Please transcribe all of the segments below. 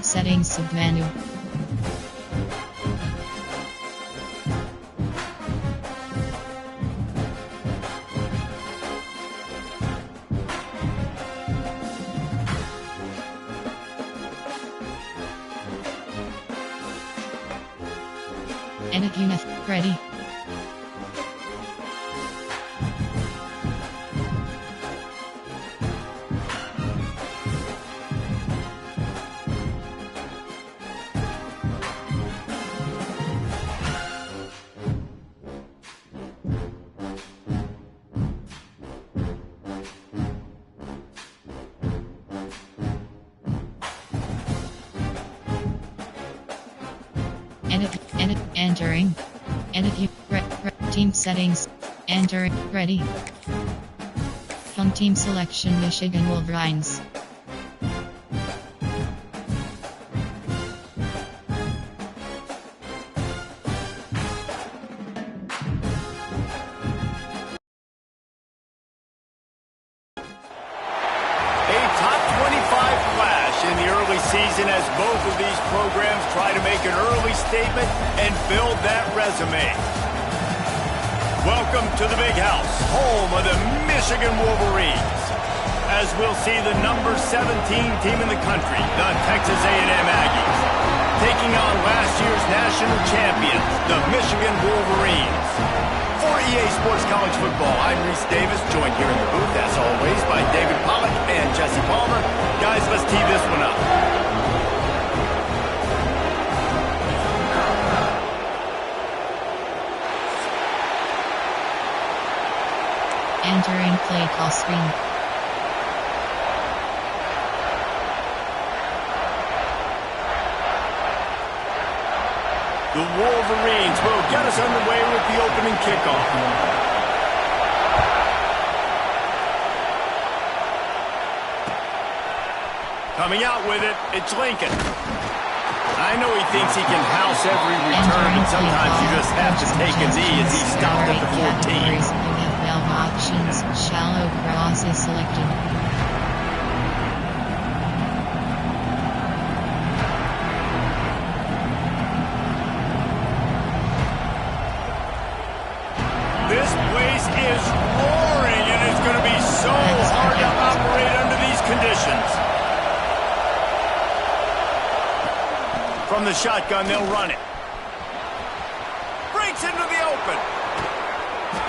settings submenu. Edit unit ready. Edit, entering. Edit, team settings. Enter, ready. From team selection, Michigan Wolverines. In the early season as both of these programs try to make an early statement and build that resume. Welcome to the Big House, home of the Michigan Wolverines. As we'll see the number 17 team in the country, the Texas A&M Aggies, taking on last year's national champions, the Michigan Wolverines. For EA Sports College Football, I'm Reese Davis, joined here in the booth, as always, by David Pollack and Jesse Palmer. Guys, let's tee this one up. Entering play call screen. The Wolverines will get us underway with the opening kickoff. Coming out with it, it's Lincoln. I know he thinks he can house every return, but sometimes you just have to take a knee as he stopped at the 14. You have valve options, shallow cross is selected. This place is roaring, and it's going to be so hard to operate under these conditions. From the shotgun, they'll run it. Breaks into the open.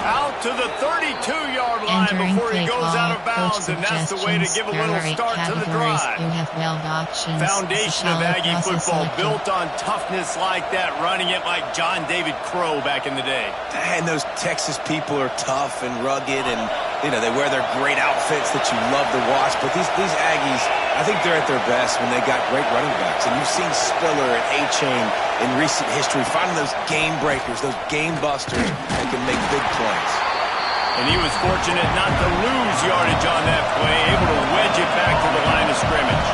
Out to the 32-yard line before he goes out of bounds, and that's the way to give a little start to the drive. You have valve options. Foundation of Aggie football built on toughness like that, running it like John David Crow back in the day. And those Texas people are tough and rugged, and they wear their great outfits that you love to watch. But these Aggies, I think they're at their best when they got great running backs. And you've seen Spiller and A-Chain in recent history finding those game breakers, those game busters that can make big plays. And he was fortunate not to lose yardage on that play, able to wedge it back to the line of scrimmage.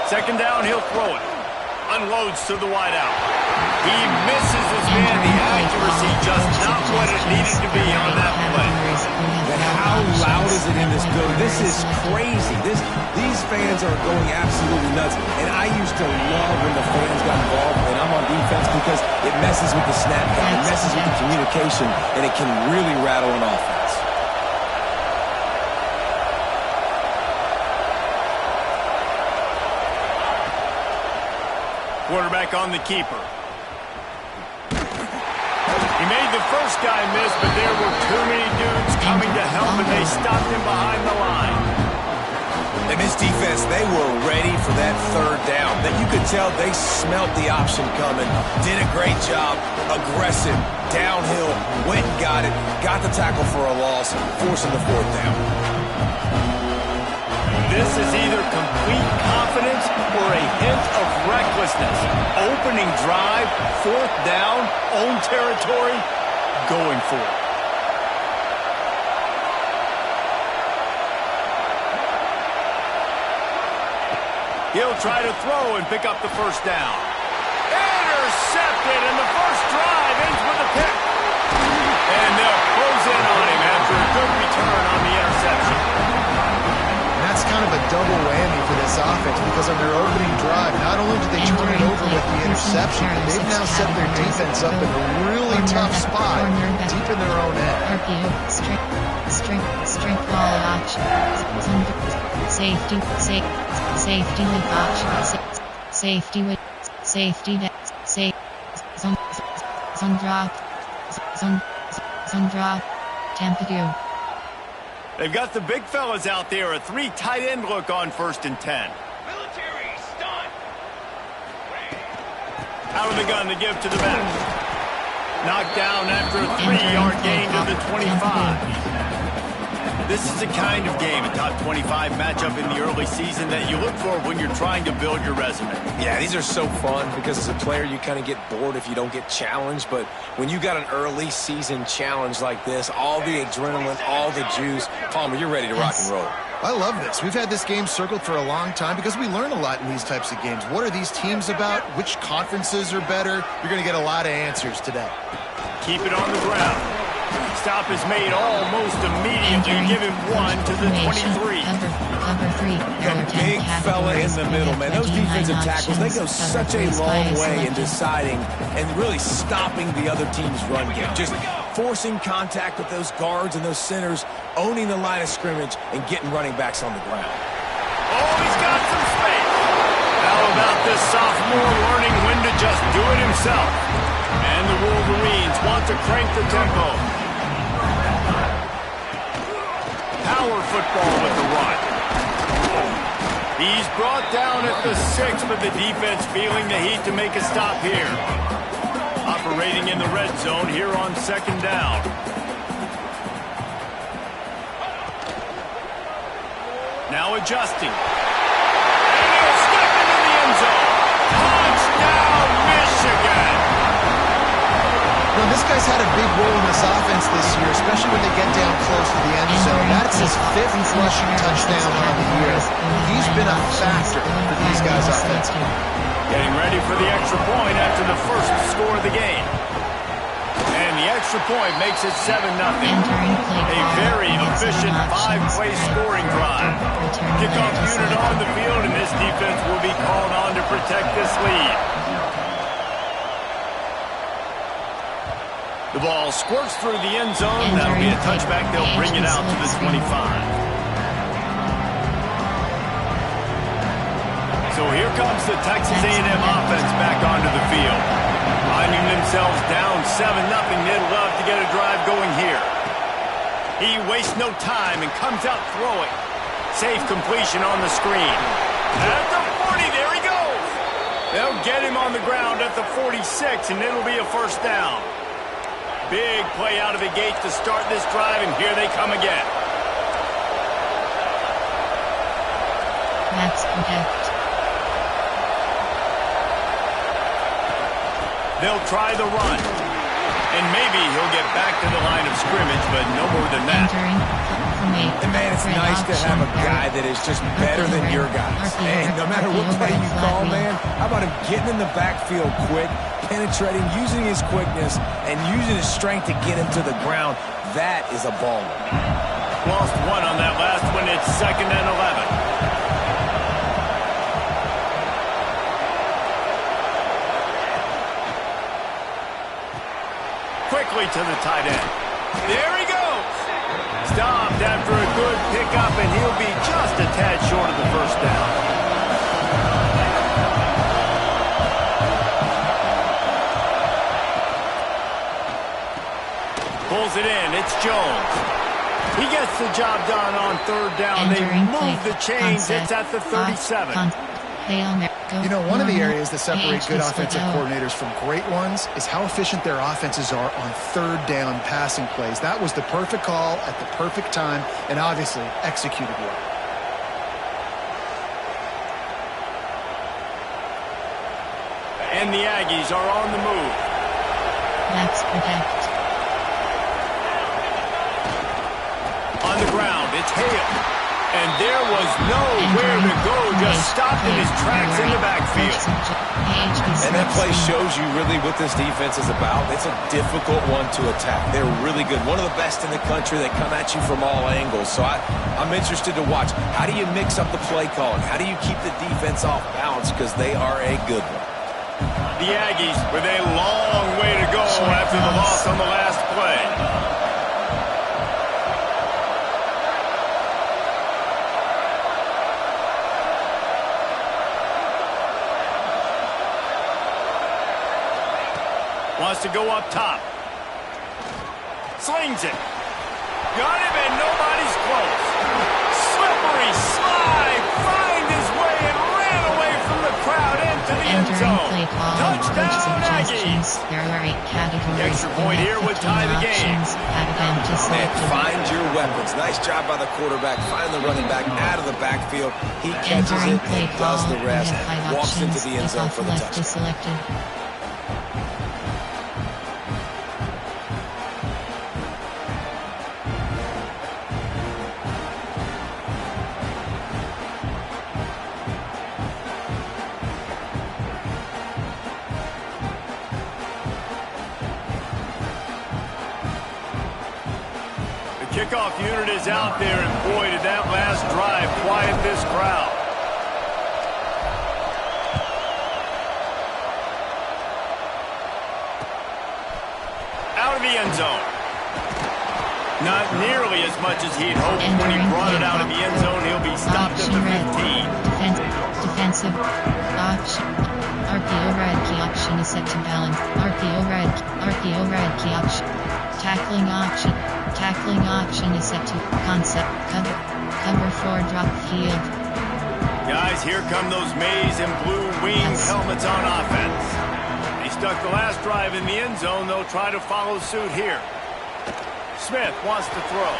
Second down, he'll throw it. Unloads to the wideout. He misses his man. The accuracy just not what it needed to be on that play. And how loud is it in this building? This is crazy. These fans are going absolutely nuts. And I used to love when the fans got involved when I'm on defense because it messes with the snap count, it messes with the communication, and it can really rattle an offense. Quarterback on the keeper. He made the first guy miss, but there were too many dudes coming to help, and they stopped him behind the line. And this defense, they were ready for that third down. That you could tell they smelt the option coming, did a great job, aggressive, downhill, went and got the tackle for a loss, forcing the fourth down. This is either complete confidence or a hint of recklessness. Opening drive, fourth down, own territory, going for it. He'll try to throw and pick up the first down. Intercepted! it, and the first drive ends with a pick. And they'll close in on him after a good return on the interception. And that's kind of a double whammy for this offense because on their opening drive, not only did they turn it over with the interception, but they've now set their defense up in a really tough spot deep in their own end. RPO, strict ball option, safety with option, safety with safety net, zone drop, Tampa 2. They've got the big fellas out there, a 3 tight end look on 1st and 10. Military stun. Out of the gun to give to the back. Knocked down after a 3-yard gain to the 25. This is the kind of game, a top 25 matchup in the early season that you look for when you're trying to build your resume. Yeah, these are so fun because as a player, you kind of get bored if you don't get challenged. But when you got an early season challenge like this, all the adrenaline, all the juice, Palmer, you're ready to rock and roll. I love this. We've had this game circled for a long time because we learn a lot in these types of games. What are these teams about? Which conferences are better? You're going to get a lot of answers today. Keep it on the ground. Stop is made almost immediately. Give him 1 to the 23. Cover 3. The big fella in the middle, man. Those defensive tackles, they go such a long way in deciding and really stopping the other team's run game. Just forcing contact with those guards and those centers, owning the line of scrimmage, and getting running backs on the ground. Oh, he's got some space. How about this sophomore learning when to just do it himself? And the Wolverines want to crank the tempo. Power football with the run. He's brought down at the 6, but the defense feeling the heat to make a stop here. Operating in the red zone here on 2nd down. Now adjusting. And he'll step into the end zone. Touchdown, Michigan! Well, this guy's had a big role in this offense this year, especially when they get down close to the end zone. That's his 5th rushing touchdown on the year. He's been a factor for these guys offensively. Getting ready for the extra point after the first score of the game. And the extra point makes it 7-0. A very efficient 5-play scoring drive. Kickoff unit on the field, and this defense will be called on to protect this lead. The ball squirts through the end zone. That'll be a touchback. They'll bring it out to the 25. So here comes the Texas A&M offense back onto the field. Finding themselves down 7-0, they'd love to get a drive going here. He wastes no time and comes out throwing. Safe completion on the screen. At the 40, there he goes. They'll get him on the ground at the 46, and it'll be a 1st down. Big play out of the gate to start this drive, and here they come again. Max protect. They'll try the run. And maybe he'll get back to the line of scrimmage, but no more than that. And man, it's nice to have a guy that is just better than your guys. And no matter what play you call, man, how about him getting in the backfield quick, penetrating, using his quickness, and using his strength to get him to the ground. That is a baller. Lost 1 on that last one. It's 2nd and 11. Quickly to the tight end. There he goes. Stopped after a good pickup, and he'll be just a tad short of the 1st down. Pulls it in. It's Jones. He gets the job done on 3rd down. They move the chains. It's at the 37. You know, one of the areas that separate good offensive coordinators from great ones is how efficient their offenses are on 3rd down passing plays. That was the perfect call at the perfect time and obviously executed well. And the Aggies are on the move. Max protect. On the ground, it's Hale. And there was nowhere to go, just stopped in his tracks in the backfield. And that play shows you really what this defense is about. It's a difficult one to attack. They're really good. One of the best in the country. They come at you from all angles. So I'm interested to watch. How do you mix up the play calling? How do you keep the defense off balance? Because they are a good one. The Aggies with a long way to go after the loss on the last play. Wants to go up top. Slings it. Got him and nobody's close. Slippery slide. Find his way and ran away from the crowd into the end zone. Touchdown Aggies. There are 8 categories. The extra point here would tie the game. Man, find your weapons. Nice job by the quarterback. Find the running back out of the backfield. He catches it and does the rest. Walks into the end zone for the touchdown. Kickoff unit is out there, and boy, did that last drive quiet this crowd. Out of the end zone. Not nearly as much as he'd hoped when he brought it out of the end zone. He'll be stopped at the 15. Defensive option. RPO red key option is set to balance. RPO red key option. Tackling option. Tackling option is set to concept. Cover 4 drop field. Guys, here come those maize and blue wing helmets on offense. They stuck the last drive in the end zone. They'll try to follow suit here. Smith wants to throw.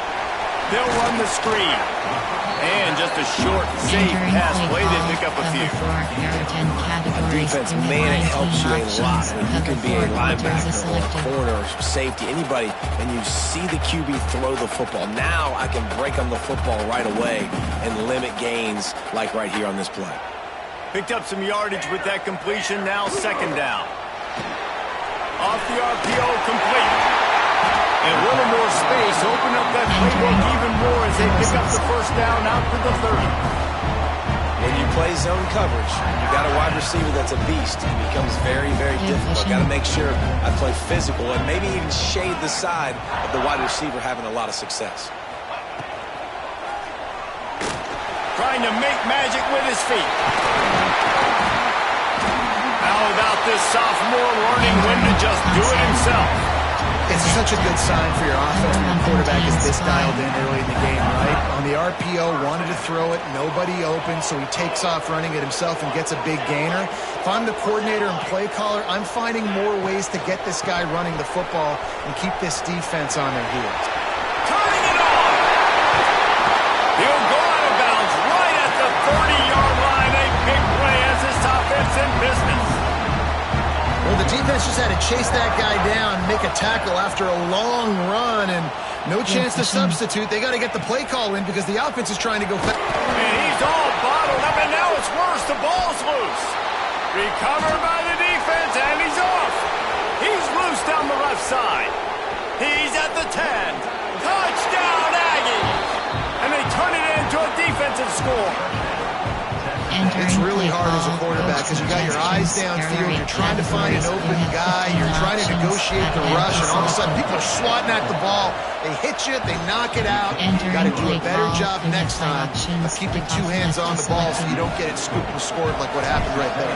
They'll run the screen. And just a short, safe pass play. They pick up a few. Defense, man, it helps you a lot when you can be a linebacker or a corner or safety, anybody, and you see the QB throw the football. Now I can break on the football right away and limit gains like right here on this play. Picked up some yardage with that completion. Now second down. Off the RPO, complete. And a little more space, open up that playbook even more as they pick up the first down out to the 30. When you play zone coverage, you got a wide receiver that's a beast. It becomes very, very difficult. Got to make sure I play physical and maybe even shade the side of the wide receiver having a lot of success. Trying to make magic with his feet. How about this sophomore learning when to just do it himself? It's such a good sign for your offense when the quarterback is this dialed in early in the game, right? On the RPO, wanted to throw it, nobody open, so he takes off running it himself and gets a big gainer. If I'm the coordinator and play caller, I'm finding more ways to get this guy running the football and keep this defense on their heels. Turning it on! He'll go out of bounds right at the 30-yard line. A big play as this offense in business. Well, the defense just had to chase that guy down, make a tackle after a long run, and no chance to substitute. They got to get the play call in because the offense is trying to go fast. And he's all bottled up, and now it's worse. The ball's loose. Recovered by the defense, and he's off. He's loose down the left side. He's at the 10. Touchdown, Aggies! And they turn it into a defensive score. It's really hard as a quarterback because you got your eyes downfield, you're trying to find an open guy, you're trying to negotiate the rush, and all of a sudden people are swatting at the ball. They hit you, they knock it out. You got to do a better job next time of keeping 2 hands on the ball so you don't get it scooped and scored like what happened right there.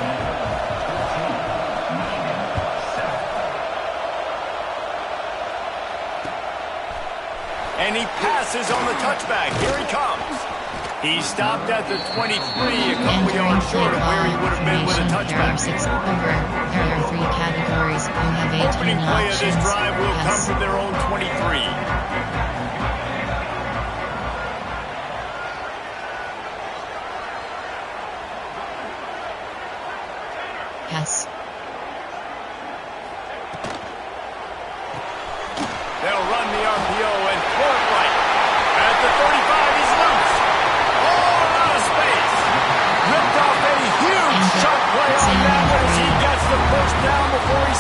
And he passes on the touchback. Here he comes. He stopped at the 23, a couple yards short of where he would have been with a touchback. There are 3 categories. You have 18 Opening play of this drive will come from their own 23. Pass. They'll run the RPO and throw it right. At the 35, he's loose.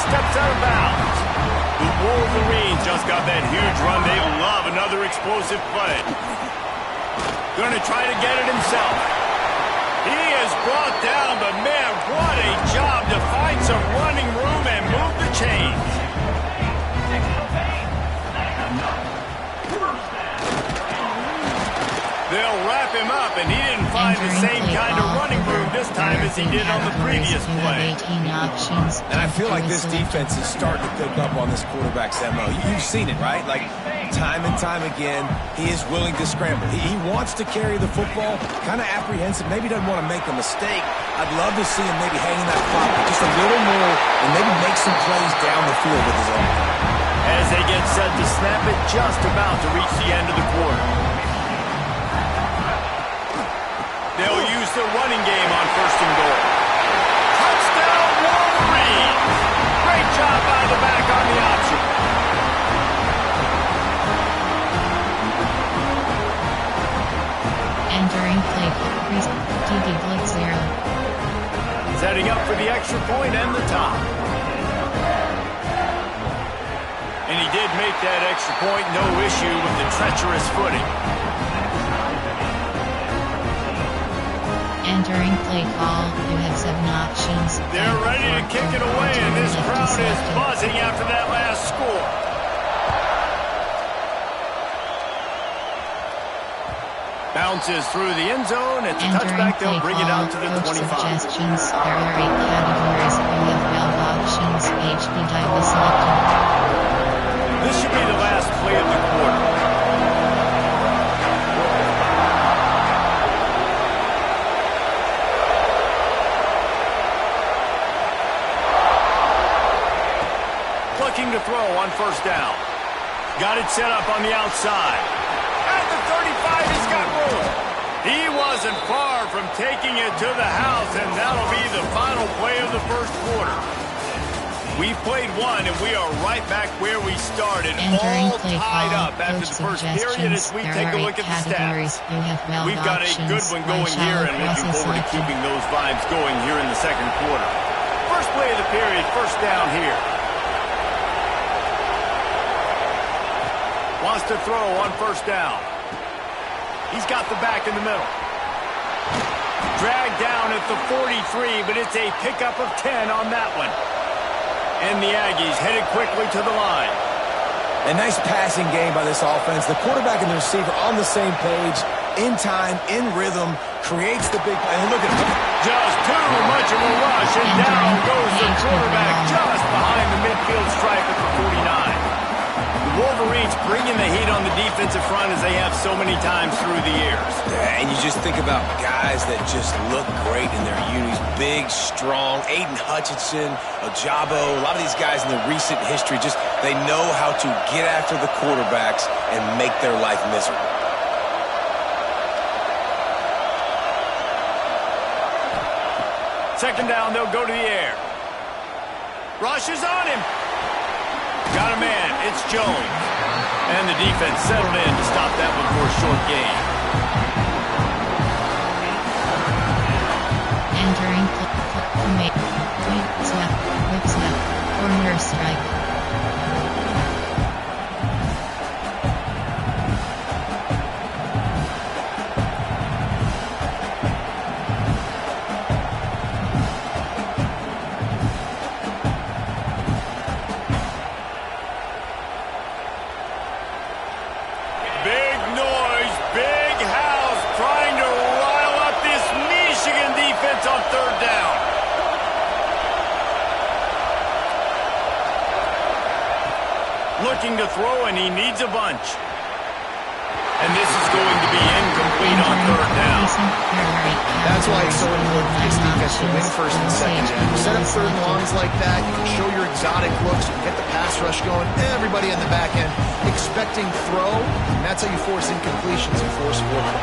steps out of bounds. The Wolverines just got that huge run. They love another explosive play. Going to try to get it himself. He is brought down, but man, what a job to find some running room and move the chains. They'll wrap him up, and he didn't find the same kind of running room this time as he did on the previous play. And I feel like this defense is starting to pick up on this quarterback's MO. You've seen it, right? Like, time and time again, he is willing to scramble. He wants to carry the football, kind of apprehensive, maybe doesn't want to make a mistake. I'd love to see him maybe hanging that pocket just a little more and maybe make some plays down the field with his own. As they get set to snap it, just about to reach the end of the quarter. They'll use the running game on 1st and goal. Touchdown, Wolverines! Great job out of the back on the option. Entering play, DB blitz 0. Setting up for the extra point and the top. And he did make that extra point, no issue with the treacherous footing. Entering play call, you have 7 options. They're ready to kick it away, and this crowd is buzzing after that last score. Bounces through the end zone. It's a touchback. They'll bring it out to the 25. Suggestions. There are 8 categories. You have 12 options. HB type is selected. This should be the last play of the quarter. Looking to throw on 1st down. Got it set up on the outside. At the 35, he's got room. He wasn't far from taking it to the house, and that'll be the final play of the 1st quarter. We've played one, and we are right back where we started, all tied up after the 1st period as we take a look at the stats. We've got a good one going here, and looking forward to keeping those vibes going here in the 2nd quarter. First play of the period, 1st down here. Wants to throw on 1st down. He's got the back in the middle. Dragged down at the 43, but it's a pickup of 10 on that one. And the Aggies headed quickly to the line. A nice passing game by this offense. The quarterback and the receiver on the same page, in time, in rhythm, creates the big play. And look at him. Just too much of a rush, and down goes the quarterback just behind the midfield stripe at the 49. The Wolverines bringing the heat on the defensive front as they have so many times through the years. Yeah, and you just think about guys that just look great in their unis. Big, strong, Aiden Hutchinson, Ojabo, a lot of these guys in the recent history, just they know how to get after the quarterbacks and make their life miserable. Second down, they'll go to the air. Rush is on him. Got a man, it's Jones. And the defense settled in to stop that one for a short gain. Entering whip snap, corner strike. On 3rd down. Looking to throw, and he needs a bunch. And this is going to be incomplete on 3rd down. That's why it's so important for this defense to win 1st and 2nd down. Set up 3rd and longs like that. You can show your exotic looks. You can get the pass rush going. Everybody in the back end expecting throw. And that's how you force incompletions and force forward.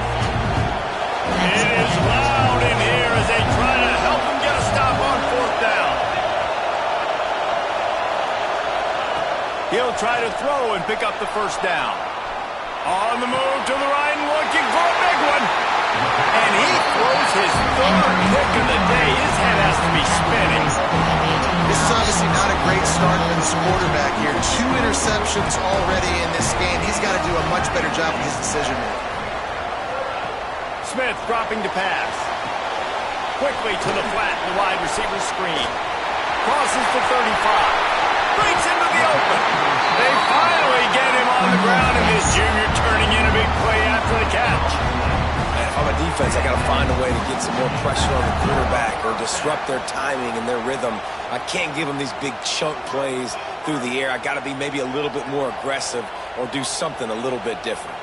It is loud in here as they try to help him get a stop on 4th down. He'll try to throw and pick up the 1st down. On the move to the right and looking for a big one. And he throws his 3rd pick of the day. His head has to be spinning. This is obviously not a great start for this quarterback here. 2 interceptions already in this game. He's got to do a much better job with his decision making. Smith dropping to pass. Quickly to the flat, the wide receiver screen. Crosses to 35. Breaks into the open. They finally get him on the ground, and this junior turning in a big play after the catch. And if I'm a defense, I got to find a way to get some more pressure on the quarterback or disrupt their timing and their rhythm. I can't give them these big chunk plays through the air. I got to be maybe a little bit more aggressive or do something a little bit different.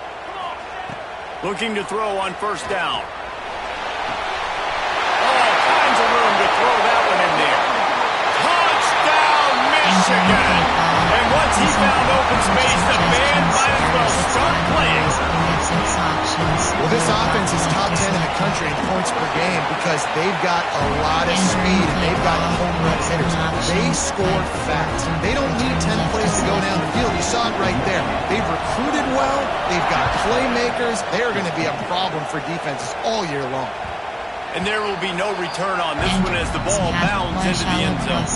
Looking to throw on first down. All kinds of room to throw that one in there. Touchdown, Michigan! And once he found open space, the band might as well start playing. Well, this offense is top 10 in the country in points per game because they've got a lot of speed and they've got home run hitters. They score fast. They don't need 10 plays to go down the field. You saw it right there. They've recruited well. They've got playmakers. They are going to be a problem for defenses all year long. And there will be no return on this one as the ball bounds into the end zone.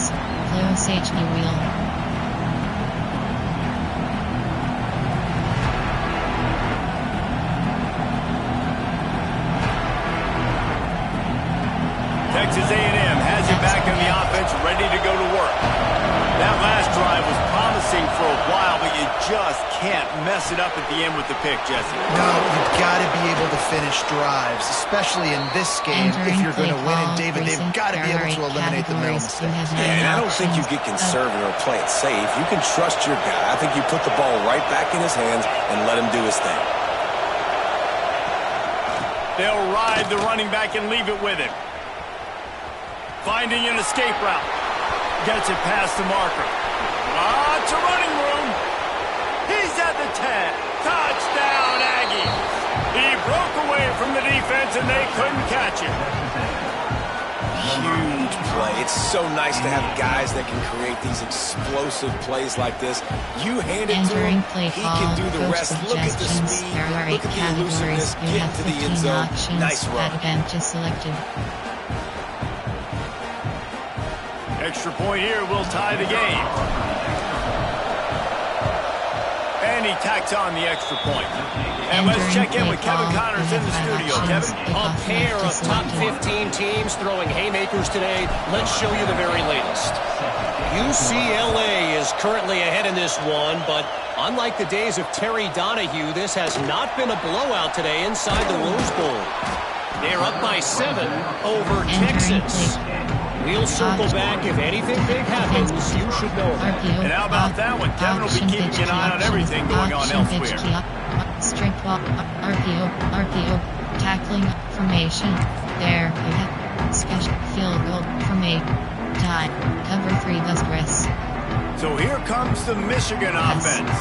Close HP wheel. Texas A&M has it back in the offense, ready to go to work. That last drive was promising for a while, but you just can't mess it up at the end with the pick, Jesse. No, you've got to be able to finish drives, especially in this game if you're going to win. And David, they've got to be able to eliminate the middle mistakes. Yeah, and I don't think you get conservative or play it safe. You can trust your guy. I think you put the ball right back in his hands and let him do his thing. They'll ride the running back and leave it with him. Finding an escape route. Gets it past the marker. Lots of running room. He's at the 10. Touchdown, Aggies. He broke away from the defense, and they couldn't catch him. Huge play. It's so nice to have guys that can create these explosive plays like this. You hand it to him, he can do the rest. Look at the speed. Look at the elusiveness. Get to the end zone. Nice run. Selected. Extra point here will tie the game. And he tacks on the extra point. And let's check in with Kevin Connors in the studio. Kevin? A pair of top 15 teams throwing haymakers today. Let's show you the very latest. UCLA is currently ahead in this one, but unlike the days of Terry Donahue, this has not been a blowout today inside the Rose Bowl. They're up by 7 over Texas. We'll circle back. If anything big happens, you should know that. And how about that one? Kevin will be keeping an eye on everything going on elsewhere. Straight walk, RPO, tackling, formation. There you have special field goal, formation, time, cover 3 thus press. So here comes the Michigan offense.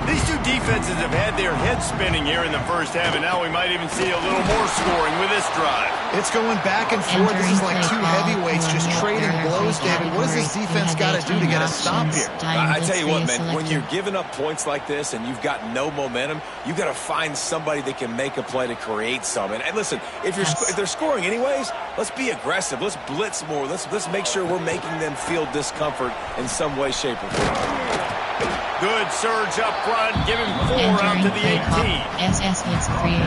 These two defenses have had their heads spinning here in the first half, and now we might even see a little more scoring with this drive. It's going back and forth. This is like 2 heavyweights just trading blows, David. What does this defense got to do to get a stop here? I tell you what, man, when you're giving up points like this and you've got no momentum, you got to find somebody that can make a play to create some. And listen, if they're scoring anyways, let's be aggressive. Let's blitz more. Let's make sure we're making them feel discomfort in some way, shape, or form. Good surge up front. Give him 4 out to the 18. SS hits free.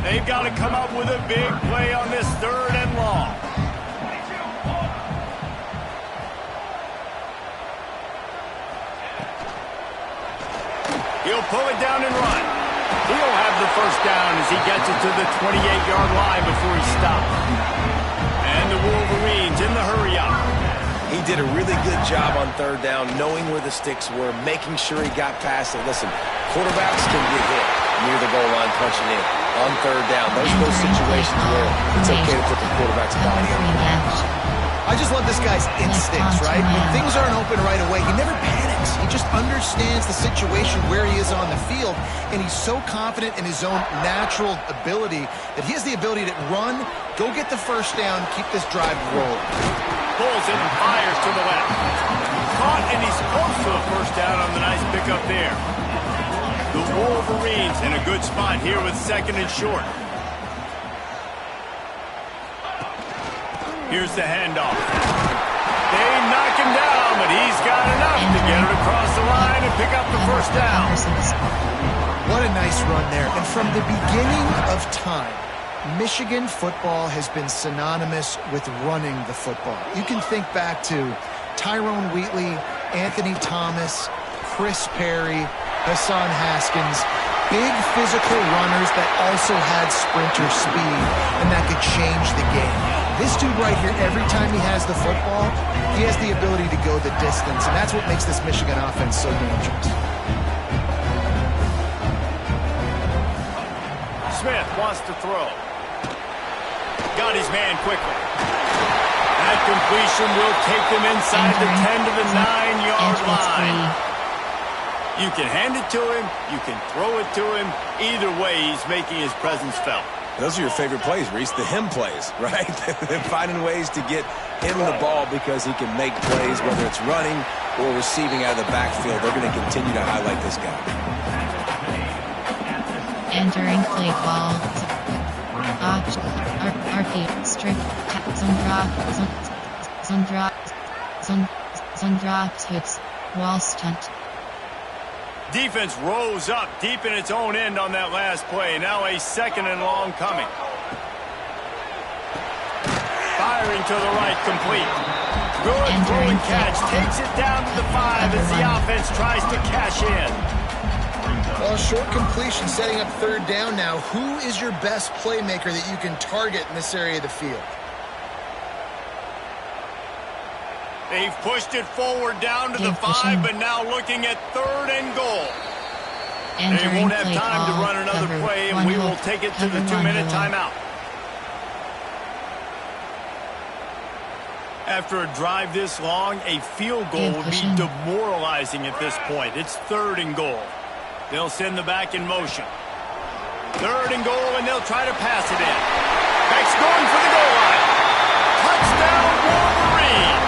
They've got to come up with a big play on this 3rd and long. He'll pull it down and run. He'll have the first down as he gets it to the 28-yard line before he stops. And the Wolverines in the hurry-up. He did a really good job on 3rd down, knowing where the sticks were, making sure he got past it. Listen, quarterbacks can get hit near the goal line punching in on 3rd down. Those situations where it's okay to put the quarterback's body on the ground. I just love this guy's instincts, right? When things aren't open right away, he never panics. He just understands the situation where he is on the field, and he's so confident in his own natural ability that he has the ability to run, go get the first down, keep this drive rolling. Pulls it and fires to the left. Caught, and he's close to a first down on the nice pickup there. The Wolverines in a good spot here with 2nd and short. Here's the handoff. They knock him down, but he's got enough to get it across the line and pick up the first down. What a nice run there. And from the beginning of time, Michigan football has been synonymous with running the football. You can think back to Tyrone Wheatley, Anthony Thomas, Chris Perry, Hassan Haskins. Big physical runners that also had sprinter speed and that could change the game. This dude right here, every time he has the football, he has the ability to go the distance, and that's what makes this Michigan offense so dangerous. Smith wants to throw. Got his man quickly. That completion will take them inside the 10 to the 9-yard line. You can hand it to him, you can throw it to him. Either way, he's making his presence felt. Those are your favorite plays, Reese, the him plays, right? They're finding ways to get him the ball because he can make plays, whether it's running or receiving out of the backfield. They're going to continue to highlight this guy. Entering play call. RP strip Zundrops hits wall stunt. Defense rose up deep in its own end on that last play. Now a 2nd and long coming. Firing to the right, complete. Good throwing catch. Takes it down to the 5 as the offense tries to cash in. Well, short completion setting up 3rd down now. Who is your best playmaker that you can target in this area of the field? They've pushed it forward down to the 5, but now looking at 3rd and goal. They won't have time to run another play, and we will take it to the 2-minute timeout. After a drive this long, a field goal would be demoralizing at this point. It's 3rd and goal. They'll send the back in motion. 3rd and goal, and they'll try to pass it in. Beck's going for the goal line. Touchdown, Wolverine!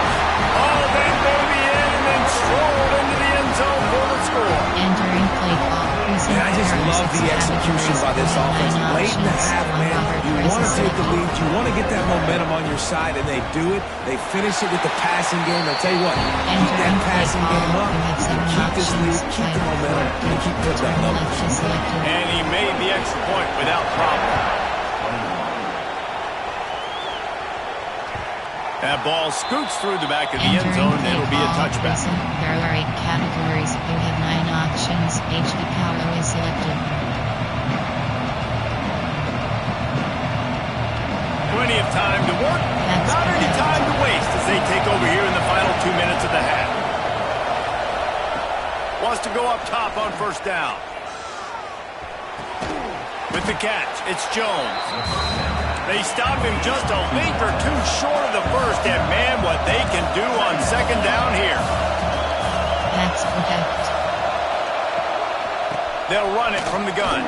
Oh, then they'll be in and then strolled into the end zone for the score. Entering play call. And I just love the execution by this offense. Late in the half, man, you want to take the lead. You want to get that momentum on your side, and they do it. They finish it with the passing game. I'll tell you what, keep that passing game up, keep this lead, keep the momentum, and keep putting up numbers. And he made the extra point without problem. That ball scoots through the back of the end zone, and it'll be a touchback. There are 8 categories. You have 9 options. HD power is selected. Plenty of time to work. Not any time to waste as they take over here in the final 2 minutes of the half. Wants to go up top on 1st down. With the catch, it's Jones. They stop him just a length or 2 short of the 1st, and man, what they can do on 2nd down here. That's protect. They'll run it from the gun.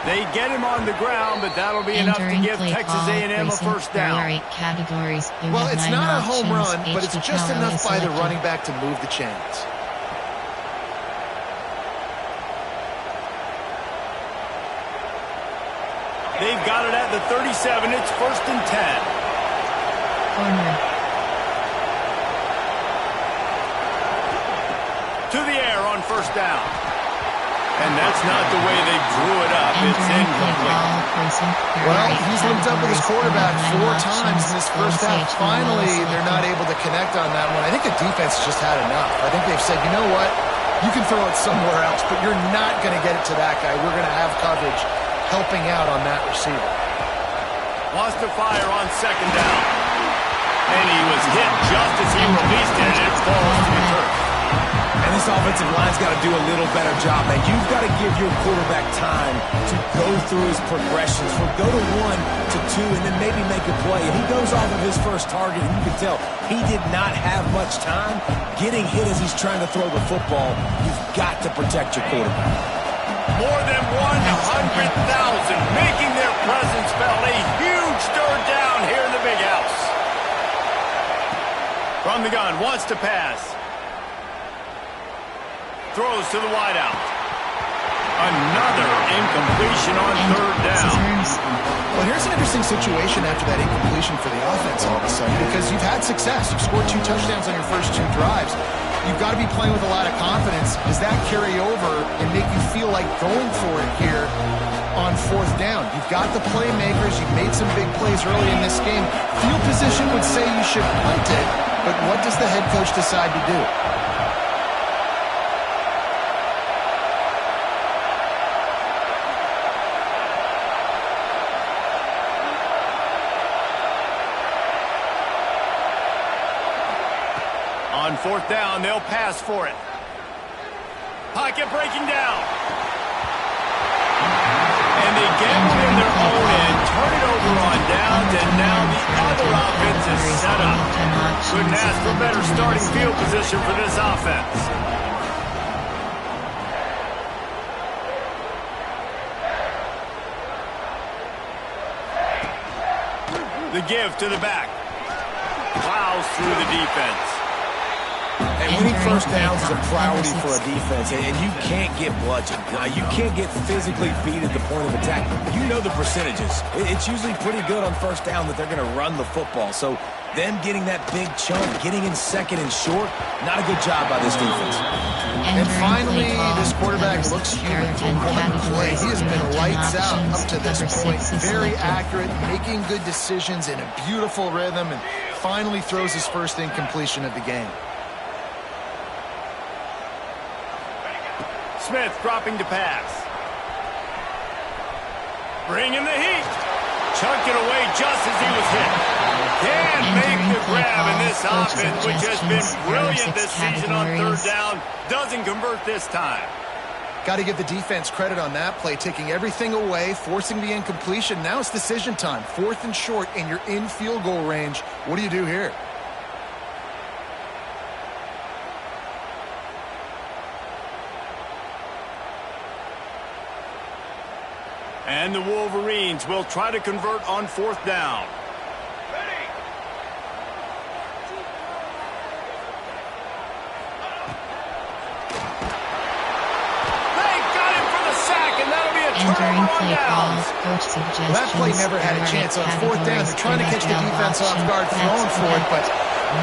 They get him on the ground, but that'll be enough to give Texas A&M a 1st down. There are 8 categories. Well, it's not a home run, but it's just enough by the running back to move the chains. They've got it at the 37. It's 1st and 10. Corner. To the air on 1st down. And that's not the way they drew it up. It's incomplete. Well, he's linked up with his quarterback 4 times in this first half. Finally, they're not able to connect on that one. I think the defense just had enough. I think they've said, you know what? You can throw it somewhere else, but you're not going to get it to that guy. We're going to have coverage helping out on that receiver. Wants to fire on 2nd down. And he was hit just as he released it, and it falls to the turf. And this offensive line's got to do a little better job, man. You've got to give your quarterback time to go through his progressions, from go to 1 to 2, and then maybe make a play. And he goes off of his first target, and you can tell he did not have much time getting hit as he's trying to throw the football. You've got to protect your quarterback. More than 100,000 making their presence felt. A huge 3rd down here in the big house. From the gun, wants to pass. Throws to the wideout. Another incompletion on 3rd down. Well, here's an interesting situation after that incompletion for the offense all of a sudden, because you've had success. You've scored 2 touchdowns on your first 2 drives. You've got to be playing with a lot of confidence. Does that carry over and make you feel like going for it here on 4th down? You've got the playmakers. You've made some big plays early in this game. Field position would say you should punt it, but what does the head coach decide to do? On 4th down, they'll pass for it. Pocket breaking down. And they get within their own end, turn it over on downs, and now the other offense is set up. Couldn't ask for better starting field position for this offense. The give to the back. Plows through the defense. And winning first downs is a priority for a defense, and you can't get bludgeoned. You can't get physically beat at the point of attack. You know the percentages. It's usually pretty good on first down that they're going to run the football. So them getting that big chunk, getting in second and short, not a good job by this defense. And finally, this quarterback looks human. He has been lights out up to this point. Very accurate, making good decisions in a beautiful rhythm, and finally throws his first incompletion of the game. Smith dropping to pass. Bringing the heat. Chunked it away just as he was hit. Can't make the grab in this offense, which has been brilliant this season on 3rd down. Doesn't convert this time. Got to give the defense credit on that play, taking everything away, forcing the incompletion. Now it's decision time. 4th and short, and you're in field goal range. What do you do here? And the Wolverines will try to convert on 4th down. Ready. They got him for the sack, and that'll be a turnover on downs. Well, that play never had a chance on 4th down. They're trying to catch the defense off guard, throwing for it, but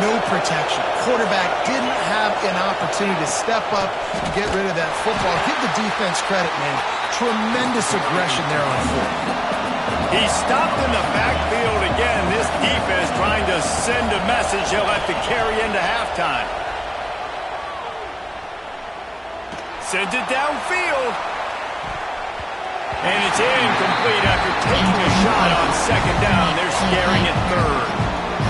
no protection. Quarterback didn't have an opportunity to step up and get rid of that football. Give the defense credit, man. Tremendous aggression there on 4th. He stopped in the backfield again. This defense trying to send a message he'll have to carry into halftime. Sends it downfield. And it's incomplete after taking a shot on 2nd down. They're scaring at 3rd.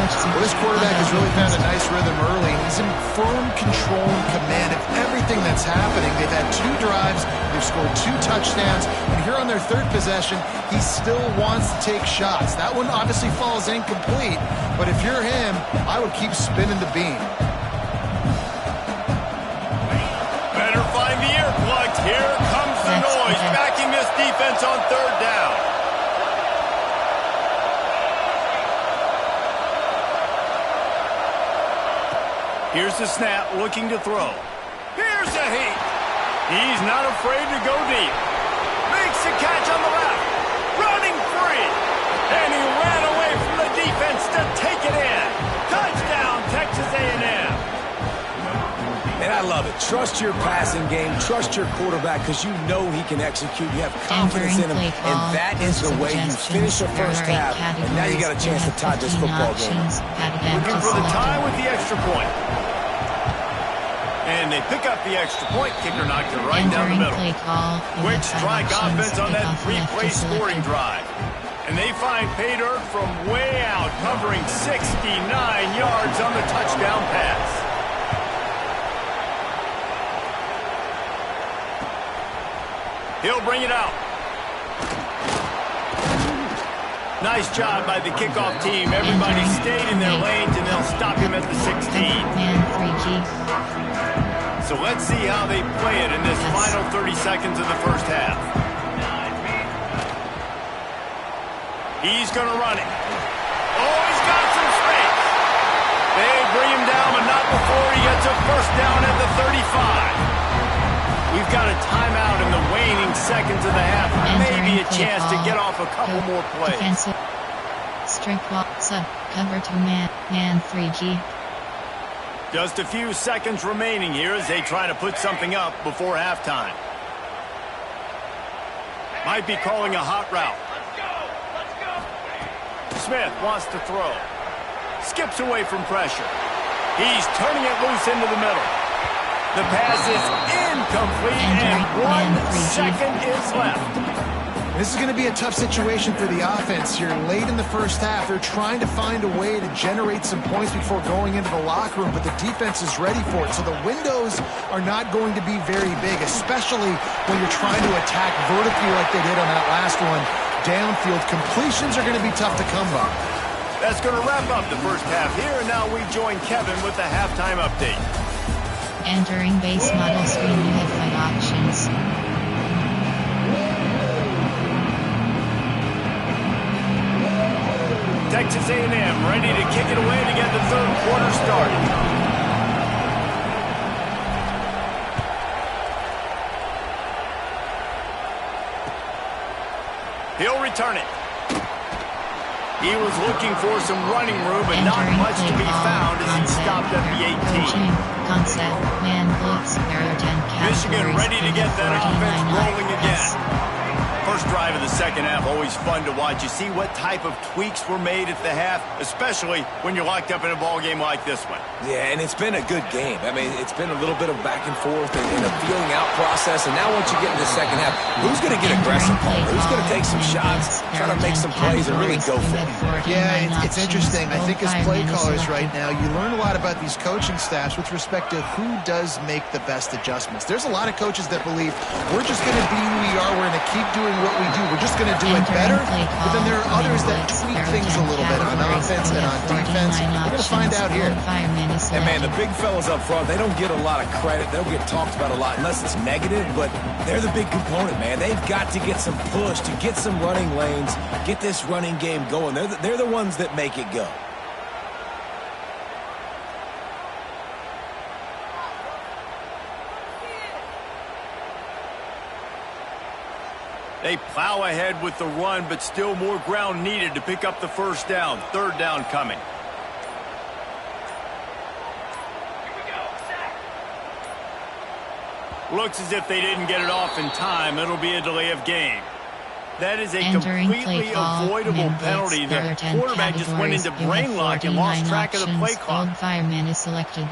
Well, this quarterback has really found a nice rhythm early. He's in firm control and command of everything that's happening. They've had 2 drives. They've scored 2 touchdowns. And here on their 3rd possession, he still wants to take shots. That one obviously falls incomplete. But if you're him, I would keep spinning the beam. Better find the earplugs. Here comes the noise. Backing this defense on 3rd down. Here's the snap, looking to throw. Here's the heat. He's not afraid to go deep. Makes the catch on the left. Running free. And he ran away from the defense to take it in. Touchdown, Texas A&M. And I love it. Trust your passing game. Trust your quarterback because you know he can execute. You have confidence in him. And that is the way you finish the first half. And now you got a chance to tie this football game. Looking for the tie with the extra point. And they pick up the extra point. Kicker knocked it right down the middle. Quick strike offense on that 3-play scoring drive. And they find pay dirt from way out, covering 69 yards on the touchdown pass. He'll bring it out. Nice job by the kickoff team. Everybody stayed in their lanes, and they'll stop him at the 16. So let's see how they play it in this final 30 seconds of the first half. He's going to run it. Oh, he's got some space. They bring him down, but not before he gets a first down at the 35. We've got a timeout in the waning seconds of the half. Maybe a chance to get off a couple more plays. Defensive. Strip walk, sub, cover 2 man, man 3G. Just a few seconds remaining here as they try to put something up before halftime. Might be calling a hot route. Smith wants to throw. Skips away from pressure. He's turning it loose into the middle. The pass is incomplete, and 1 second is left. This is going to be a tough situation for the offense here. Late in the first half, they're trying to find a way to generate some points before going into the locker room, but the defense is ready for it. So the windows are not going to be very big, especially when you're trying to attack vertically like they did on that last one. Downfield completions are going to be tough to come by. That's going to wrap up the first half here, and now we join Kevin with the halftime update. Entering base model screen, you have 5 options. Texas A&M ready to kick it away to get the third quarter started. He'll return it. He was looking for some running room, but not much to be found as he stopped at the 18. Concept, man blitz, error 10 Michigan ready to get that offense rolling again. First drive of the second half, always fun to watch. You see what type of tweaks were made at the half, especially when you're locked up in a ball game like this one. Yeah, and it's been a good game. I mean, it's been a little bit of back and forth and a feeling out process. And now once you get into the second half, who's going to get aggressive, Paul? Who's going to take some shots, try to make some plays and really go for it? Yeah, it's interesting. I think as play callers right now, you learn a lot about these coaching staffs with respect to who does make the best adjustments. There's a lot of coaches that believe we're just going to be who we are. We're going to keep doing what we do. We're just going to do it better. But then there are others that tweak things a little bit on offense and on defense. We're going to find out here. And man, the big fellas up front, they don't get a lot of credit. They don't get talked about a lot unless it's negative, but they're the big component, man. They've got to get some push, to get some running lanes, get this running game going. They're the ones that make it go. They plow ahead with the run, but still more ground needed to pick up the first down. Third down coming. Looks as if they didn't get it off in time. It'll be a delay of game. That is a completely avoidable penalty. The quarterback just went into brain lock and lost track of the play clock. Old fireman is selected.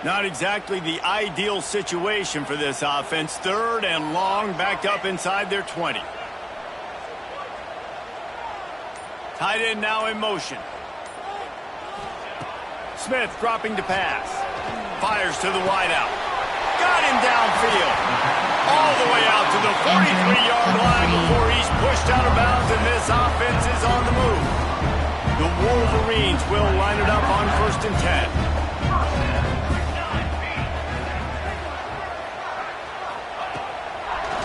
Not exactly the ideal situation for this offense. Third and long, backed up inside their 20. Tight end now in motion. Smith dropping to pass. Fires to the wideout. Got him downfield. All the way out to the 43-yard line before he's pushed out of bounds, and this offense is on the move. The Wolverines will line it up on 1st and 10.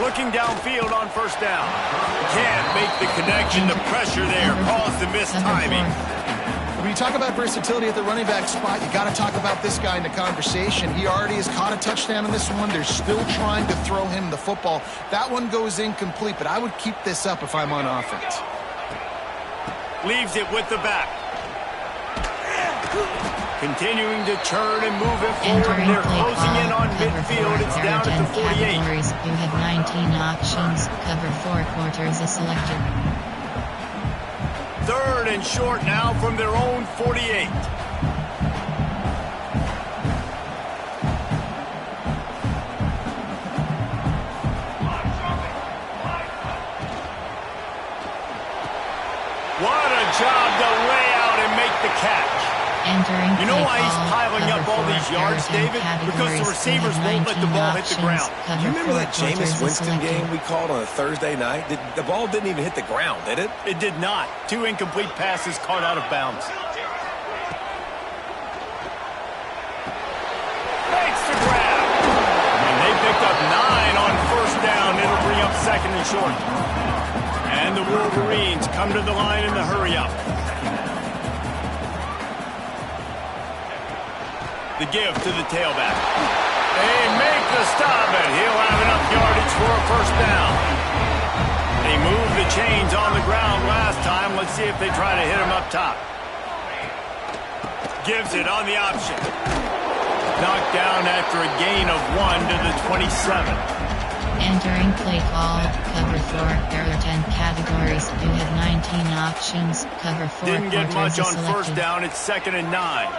Looking downfield on first down. Can't make the connection. The pressure there caused the missed timing. When you talk about versatility at the running back spot, you got to talk about this guy in the conversation. He already has caught a touchdown in this one. They're still trying to throw him the football. That one goes incomplete, but I would keep this up if I'm on offense. Leaves it with the back. Continuing to churn and move it forward. They're closing in on midfield. It's down at the 48. You have 19 options. Cover 4 quarters is selected. Third and short now from their own 48. What a job to lay out and make the catch. You know why he's piling up all these yards, David? Because the receivers won't let the ball hit the ground. Do you remember that Jameis Winston game we called on a Thursday night? The ball didn't even hit the ground, did it? It did not. 2 incomplete passes caught out of bounds. Makes the grab. And they picked up 9 on first down. It'll bring up 2nd and short. And the Wolverines come to the line in the hurry-up. The give to the tailback. They make the stop, and he'll have enough yardage for a first down. time. Let's see if they try to hit him up top. Gives it on the option. Knocked down after a gain of 1 to the 27. Entering play call, cover 4, there are 10 categories, you have 19 options, cover 4 Didn't get much on selected. first down, it's 2nd and 9.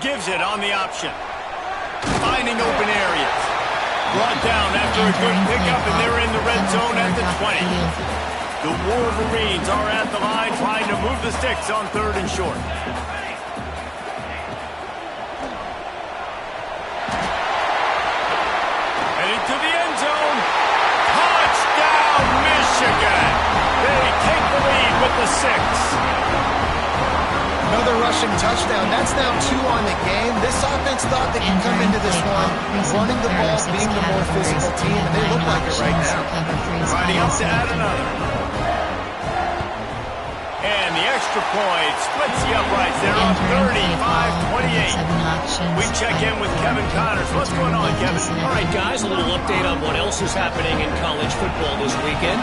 Gives it on the option. Finding open areas. Brought down after a good pickup, and they're in the red zone at the 20. The Wolverines are at the line trying to move the sticks on 3rd and short. Heading to the end zone. Touchdown, Michigan. They take the lead with the 6. Another rushing touchdown. That's now 2 on the game. This offense thought they could come into this one running the ball, being the more physical team, and they look like it right now. Riding up to add another. And the extra point splits the uprights. They're up 35-28. We check in with Kevin Connors. What's going on, Kevin? All right, guys, a little update on what else is happening in college football this weekend.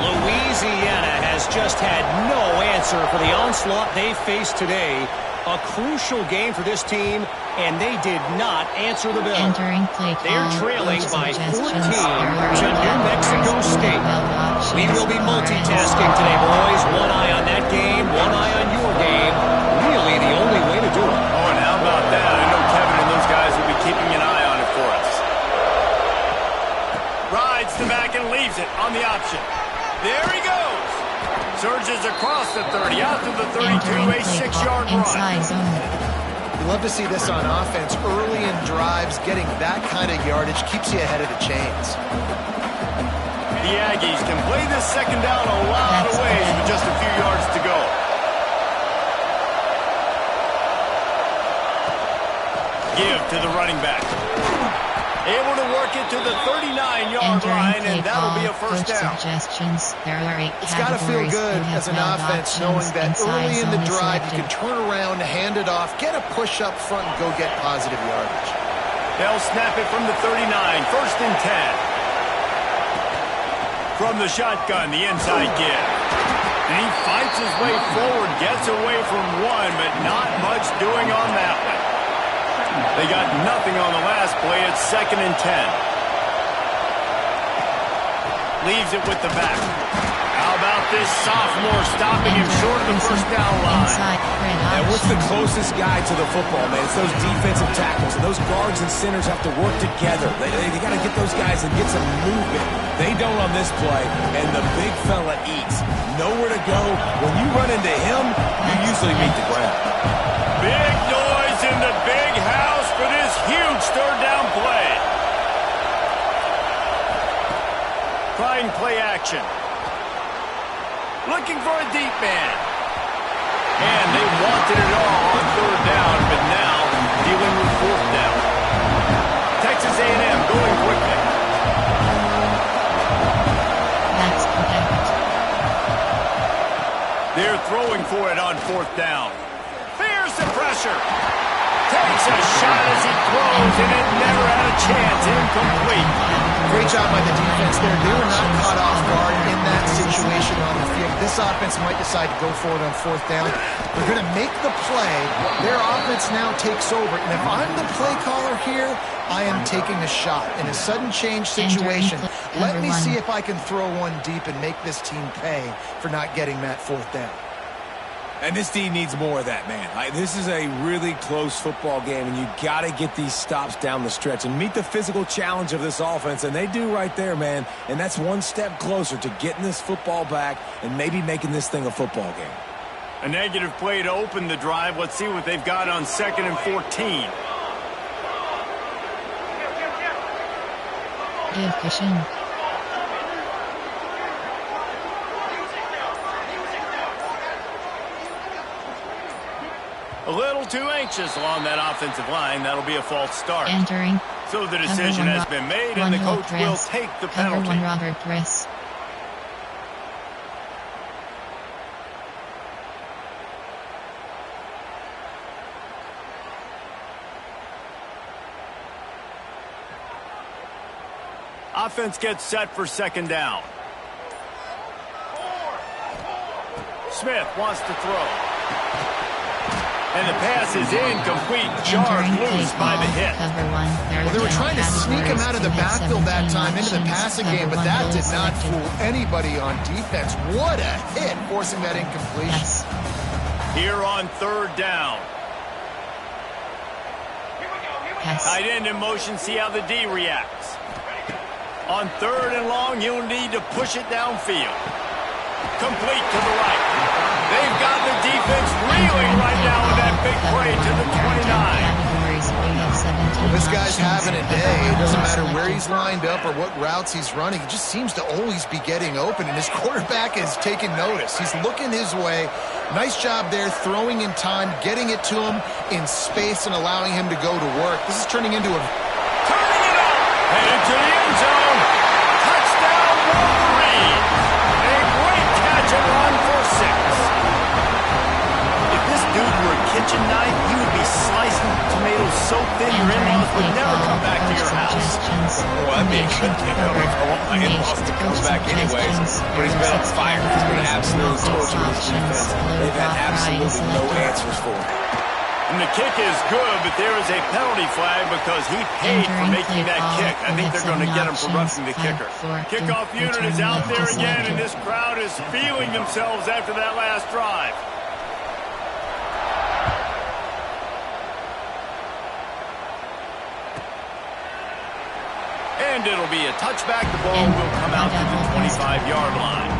Louisiana has just had no answer for the onslaught they faced today. A crucial game for this team, and they did not answer the bell. They're trailing by 14 to New Mexico State. We will be multitasking today, boys. One eye on that game, one eye on your game. Really the only way to do it. Oh, and how about that? I know Kevin and those guys will be keeping an eye on it for us. Rides the back and leaves it on the option. There he goes. Surges across the 30, out to the 32, a 6-yard run. You love to see this on offense. Early in drives, getting that kind of yardage keeps you ahead of the chains. The Aggies can play this 2nd down a lot of ways with just a few yards to go. Give to the running back. Able to work it to the 39-yard line, and that'll be a first down. It's got to feel good as an offense knowing that early in the drive you can turn around, hand it off, get a push up front, and go get positive yardage. They'll snap it from the 39, 1st and 10. From the shotgun, the inside give. And he fights his way forward, gets away from one, but not much doing on that one. They got nothing on the last play. It's 2nd and 10. Leaves it with the back. How about this sophomore stopping him short of the first down line? And what's the closest guy to the football, man? It's those defensive tackles. And those guards and centers have to work together. They got to get those guys and get some movement. They don't on this play, and the big fella eats. Nowhere to go. When you run into him, you usually meet the ground. Big noise in the big house for this huge 3rd down play. Trying play action. Looking for a deep man. And they wanted it all on 3rd down, but now dealing with 4th down. Texas A&M going quickly. They're throwing for it on 4th down. Fears the pressure. Takes a shot as he throws, and it never had a chance. Incomplete. Great job by the defense there. They were not caught off guard in that situation on the field. This offense might decide to go for it on 4th down. They're going to make the play. Their offense now takes over. And if I'm the play caller here, I am taking a shot. In a sudden change situation, let me see if I can throw one deep and make this team pay for not getting that 4th down. And this team needs more of that, man. This is a really close football game, and you got to get these stops down the stretch and meet the physical challenge of this offense, and they do right there, man. And that's one step closer to getting this football back and maybe making this thing a football game. A negative play to open the drive. Let's see what they've got on 2nd and 14. Give cushion. A little too anxious along that offensive line. That'll be a false start. Entering. So the decision has been made, and the coach will take the penalty. Cover 1 Robert press. Offense gets set for second down. Smith wants to throw. And the pass is incomplete. Jarred loose by the hit. Well, they were trying to sneak him out of the backfield that time into the passing game, but that did not fool anybody on defense. What a hit, forcing that incompletion. Yes. Here on third down. Yes. Tight end in motion, see how the D reacts. On third and long, he'll need to push it downfield. Complete to the right. They've got the defense reeling right now with that big play to the 29. Well, this guy's having a day. It doesn't matter where he's lined up or what routes he's running. He just seems to always be getting open, and his quarterback is taking notice. He's looking his way. Nice job there, throwing in time, getting it to him in space and allowing him to go to work. This is turning into a... Turning it up! And into the end zone. Touchdown, Wolverine! A great catch and run for 6. If this dude were a kitchen knife, he would be slicing tomatoes so thin your in-laws would never come back to your house. Well, that'd be a good thing. I want my in-laws to come back anyways. But he's been on fire. He's been absolutely torturing his defense. They've had absolutely no answers for him. And the kick is good, but there is a penalty flag because he paid for making that kick. I think they're going to get him for roughing the kicker. Kickoff unit is out there again, and this crowd is feeling themselves after that last drive. And it'll be a touchback. The ball will come out to the 25-yard line.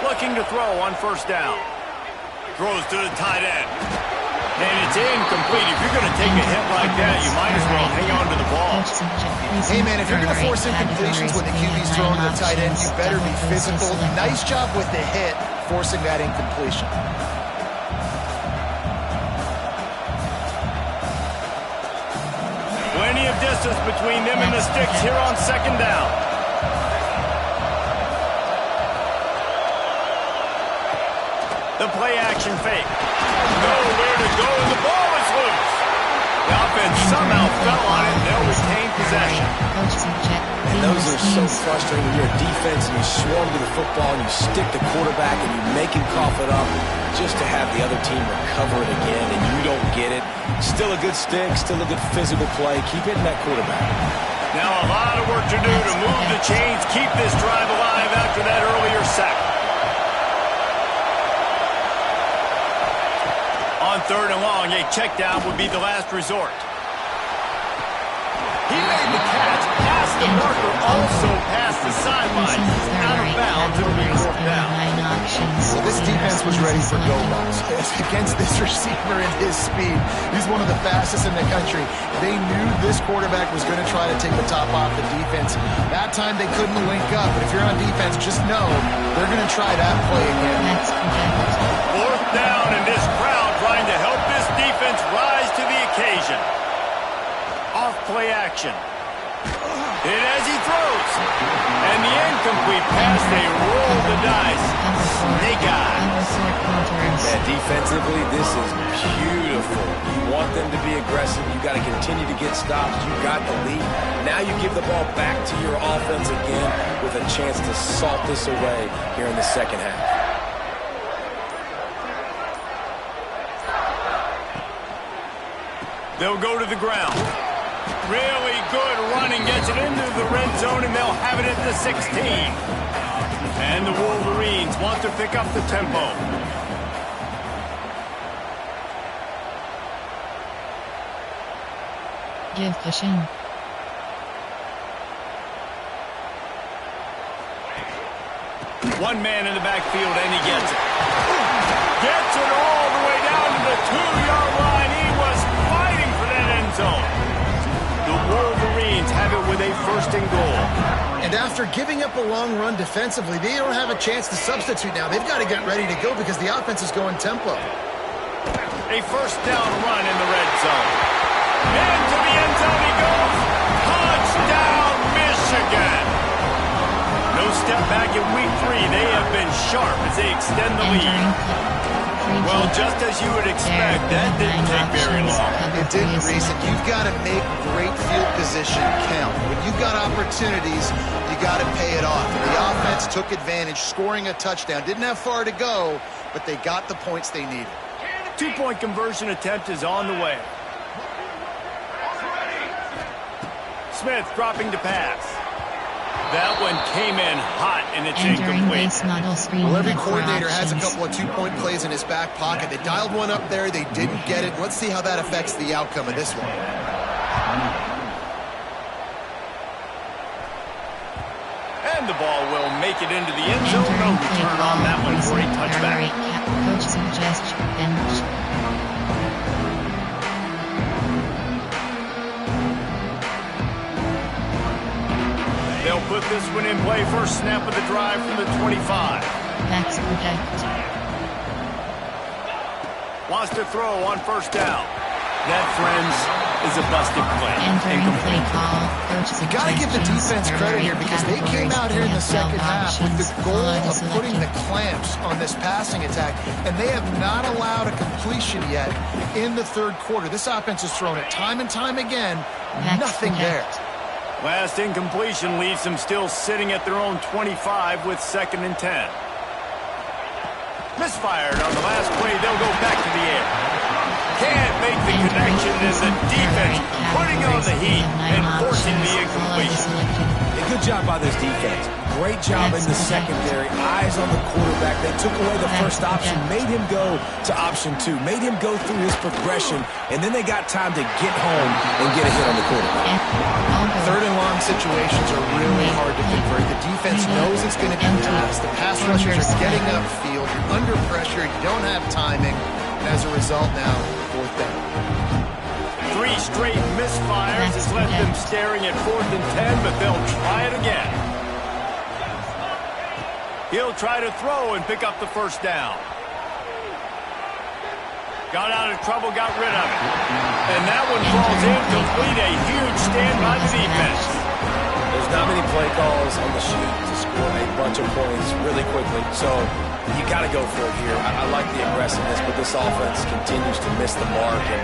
Looking to throw on first down. Throws to the tight end. And it's incomplete. If you're going to take a hit like that, you might as well hang on to the ball. Hey, man, if you're going to force incompletions when the QB's throwing to the tight end, you better be physical. Nice job with the hit, forcing that incompletion. Plenty of distance between them and the sticks here on second down. The play action fake. Nowhere to go, and the ball is loose. The offense somehow fell on it, and they'll retain possession. And those are so frustrating when you're a defense and you swarm to the football and you stick the quarterback and you make him cough it up just to have the other team recover it again and you don't get it. Still a good stick, still a good physical play. Keep hitting that quarterback. Now a lot of work to do to move the chains, keep this drive alive after that earlier sack. On third and long, a check down would be the last resort. He made the catch, past the marker, also past the sideline. Out of bounds, it'll be fourth down. Well, this defense was ready for go balls. Against this receiver and his speed, he's one of the fastest in the country. They knew this quarterback was going to try to take the top off the defense. That time they couldn't link up, but if you're on defense, just know they're going to try that play again. Fourth down, and this crowd trying to help this defense rise to the occasion. Off play action. And as he throws, and the incomplete pass, they roll the dice. Snake eyes. Yeah, defensively, this is beautiful. You want them to be aggressive. You got to continue to get stops. You got the lead. Now you give the ball back to your offense again with a chance to salt this away here in the second half. They'll go to the ground. Really good running, gets it into the red zone, and they'll have it at the 16. And the Wolverines want to pick up the tempo. Give pushing. One man in the backfield, and he gets it. Gets it all the way down to the 2-yard line. He was fighting for that end zone. The Wolverines have it with a first and goal. And after giving up a long run defensively, they don't have a chance to substitute now. They've got to get ready to go because the offense is going tempo. A first down run in the red zone. Into the end zone he goes. Touchdown, Michigan. No step back in week 3. They have been sharp as they extend the lead. Well, just as you would expect, that didn't take very long. It didn't, Reese. You've got to make great field position count. When you've got opportunities, you got to pay it off. And the offense took advantage, scoring a touchdown. Didn't have far to go, but they got the points they needed. 2-point conversion attempt is on the way. Smith dropping to pass. That one came in hot, and it's incomplete. Well, every coordinator has a couple of 2-point plays in his back pocket. They dialed one up there. They didn't get it. Let's see how that affects the outcome of this one. And the ball will make it into the end zone. No return on that one for a touchback. Coach suggests bench. They'll put this one in play. First snap of the drive from the 25. Max protect. Wants to throw on first down. That, friends, is a busted play. Entering play call. You got to give the defense credit here because they came out here in the second half with the goal of putting the clamps on this passing attack, and they have not allowed a completion yet in the third quarter. This offense has thrown it time and time again. Nothing there. Last incompletion leaves them still sitting at their own 25 with 2nd and 10. Misfired on the last play. They'll go back to the air. Can't make the connection as the defense putting on the heat and forcing the incompletion. Good job by this defense. Great job in the secondary. Eyes on the quarterback. They took away the first option, made him go to option 2, made him go through his progression, and then they got time to get home and get a hit on the quarterback. Third and long situations are really hard to convert. The defense knows it's going to be passed. The pass rushers are getting upfield. You're under pressure. You don't have timing. And as a result now, 4th down. 3 straight misfires has left them staring at 4th and 10, but they'll try it again. He'll try to throw and pick up the first down. Got out of trouble, got rid of it. And that one falls incomplete. A huge stand by the defense. There's not many play calls on the sheet to score a bunch of points really quickly, so you got to go for it here. I like the aggressiveness, but this offense continues to miss the mark, and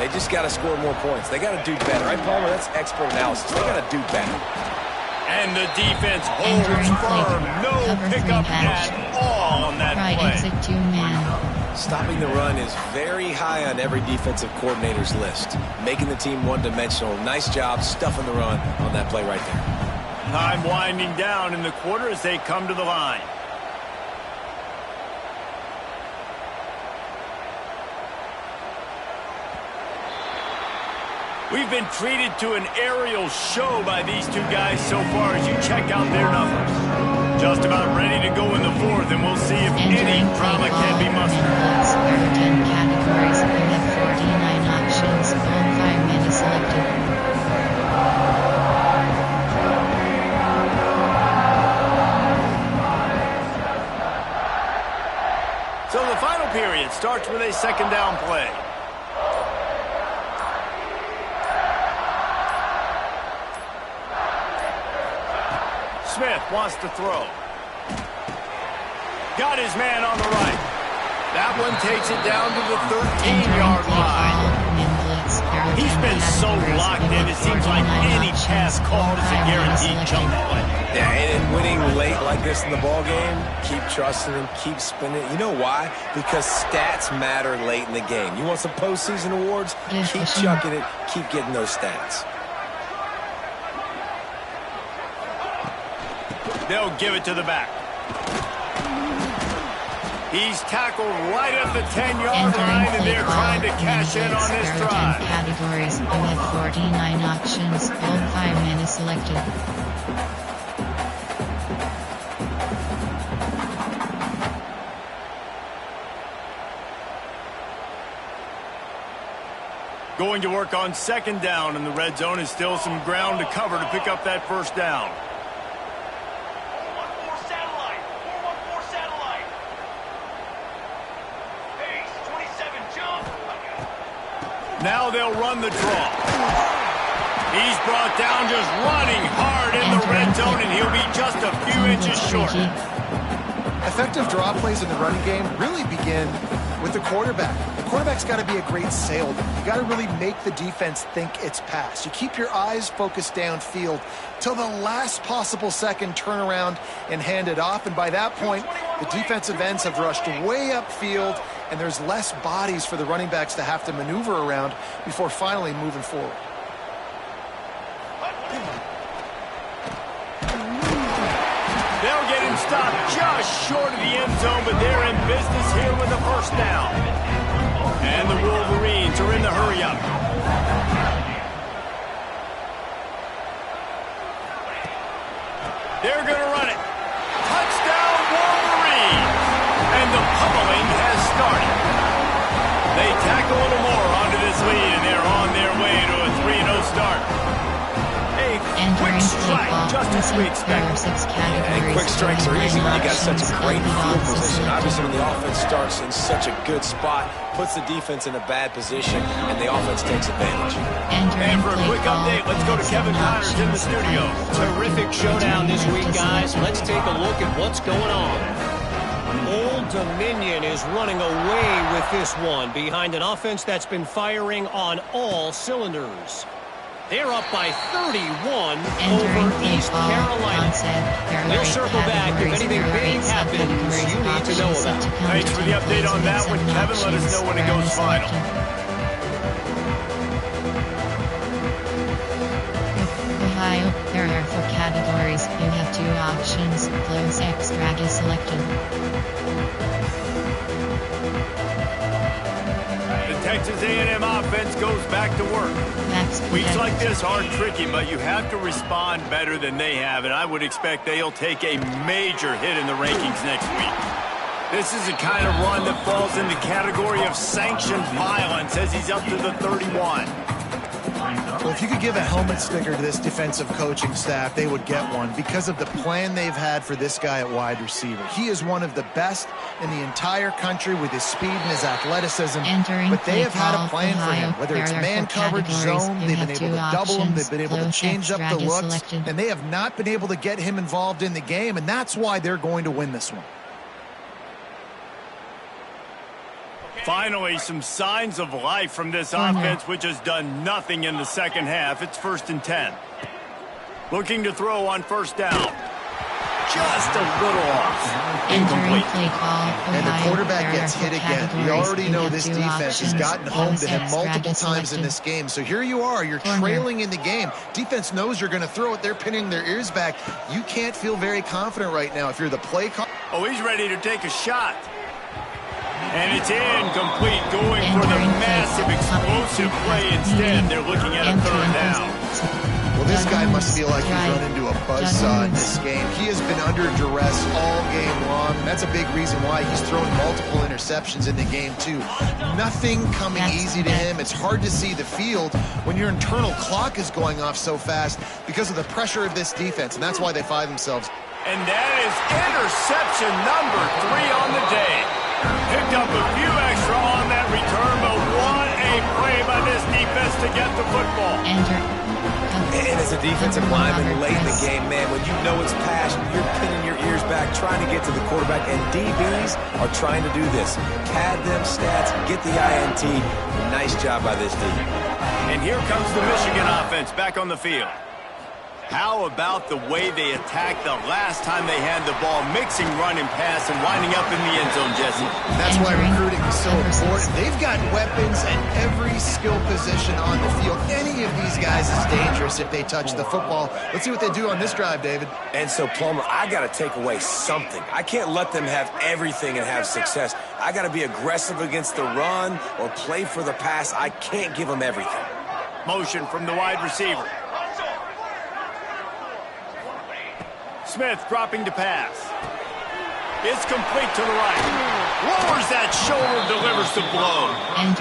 they just got to score more points. They got to do better. Right, Palmer? That's expert analysis. They got to do better. And the defense holds firm. No pickup at all on that play. Exit 2-man. Stopping the run is very high on every defensive coordinator's list. Making the team one-dimensional. Nice job stuffing the run on that play right there. Time winding down in the quarter as they come to the line. We've been treated to an aerial show by these two guys so far as you check out their numbers. Just about ready to go in the 4th, and we'll see if any drama can be mustered. There are 10 categories. We have 49 options. All 5 men is selected. So the final period starts with a 2nd down play. Smith wants to throw. Got his man on the right. That one takes it down to the 13-yard line. He's been so locked in, it seems like any pass called is a guaranteed jump play. Yeah, and winning late like this in the ball game, keep trusting him, keep spinning. You know why? Because stats matter late in the game. You want some postseason awards? Keep chucking it, keep getting those stats. They'll give it to the back. He's tackled right at the 10-yard line, and they're trying to cash in on this drive. Categories. We have 49 options. All 5 men is selected. Going to work on 2nd down, and the red zone is still some ground to cover to pick up that first down. Now they'll run the draw. He's brought down just running hard in the red zone, and he'll be just a few inches short. Effective draw plays in the running game really begin with the quarterback. The quarterback's got to be a great salesman. You got to really make the defense think it's pass. You keep your eyes focused downfield till the last possible second, turn around and hand it off. And by that point, the defensive ends have rushed way upfield, and there's less bodies for the running backs to have to maneuver around before finally moving forward. They'll get him stopped just short of the end zone, but they're in business here with a first down. And the Wolverines are in the hurry-up. They're going to run it. Touchdown, Wolverines! And the pummeling has started. They tack a little more onto this lead, and they're on their way to a 3-0 start. Quick strike, just as we expected. And quick strikes are easy when you got such a great field position. Obviously, when the offense starts in such a good spot, puts the defense in a bad position, and the offense takes advantage. And for a quick update, let's go to Kevin Connors in the studio. Terrific showdown this week, guys. Let's take a look at what's going on. Old Dominion is running away with this one behind an offense that's been firing on all cylinders. They're up by 31 over East Carolina. We'll circle back if anything big happens you need to know about. Thanks for the update on that one, Kevin. Let us know when it goes final. Ohio, there are 4 categories. You have 2 options. Close extract is selected. Texas A&M offense goes back to work. Weeks like this are tricky, but you have to respond better than they have, and I would expect they'll take a major hit in the rankings next week. This is the kind of run that falls in the category of sanctioned violence as he's up to the 31. Well, if you could give a helmet sticker to this defensive coaching staff, they would get one because of the plan they've had for this guy at wide receiver. He is one of the best in the entire country with his speed and his athleticism, but they have had a plan for him, whether it's man coverage, zone, they've been able to double him, they've been able to change up the looks, and they have not been able to get him involved in the game, and that's why they're going to win this one. Finally, some signs of life from this offense, which has done nothing in the second half. It's 1st and 10. Looking to throw on first down. Just a little off. Incomplete. And the quarterback gets hit again. We already know this defense has gotten home to him multiple times in this game. So here you are. You're trailing in the game. Defense knows you're going to throw it. They're pinning their ears back. You can't feel very confident right now if you're the play call. Oh, he's ready to take a shot. And it's incomplete, going for the massive explosive play instead. They're looking at a 3rd down. Well, this guy must feel like he's run into a buzzsaw in this game. He has been under duress all game long, and that's a big reason why he's thrown multiple interceptions in the game, too. Nothing coming easy to him. It's hard to see the field when your internal clock is going off so fast because of the pressure of this defense, and that's why they find themselves. And that is interception number 3 on the day. Picked up a few extra on that return, but what a play by this defense to get the football. And as a defensive lineman late in the game, man, when you know it's pass, you're pinning your ears back, trying to get to the quarterback, and DBs are trying to do this. Pad them stats, get the INT. Nice job by this D. And here comes the Michigan offense back on the field. How about the way they attacked the last time they had the ball, mixing run and pass and winding up in the end zone, Jesse? That's why recruiting is so important. They've got weapons at every skill position on the field. Any of these guys is dangerous if they touch the football. Let's see what they do on this drive, David. And so, Plummer, I got to take away something. I can't let them have everything and have success. I got to be aggressive against the run or play for the pass. I can't give them everything. Motion from the wide receiver. Smith dropping to pass. It's complete to the right. Lowers that shoulder, delivers the blow. And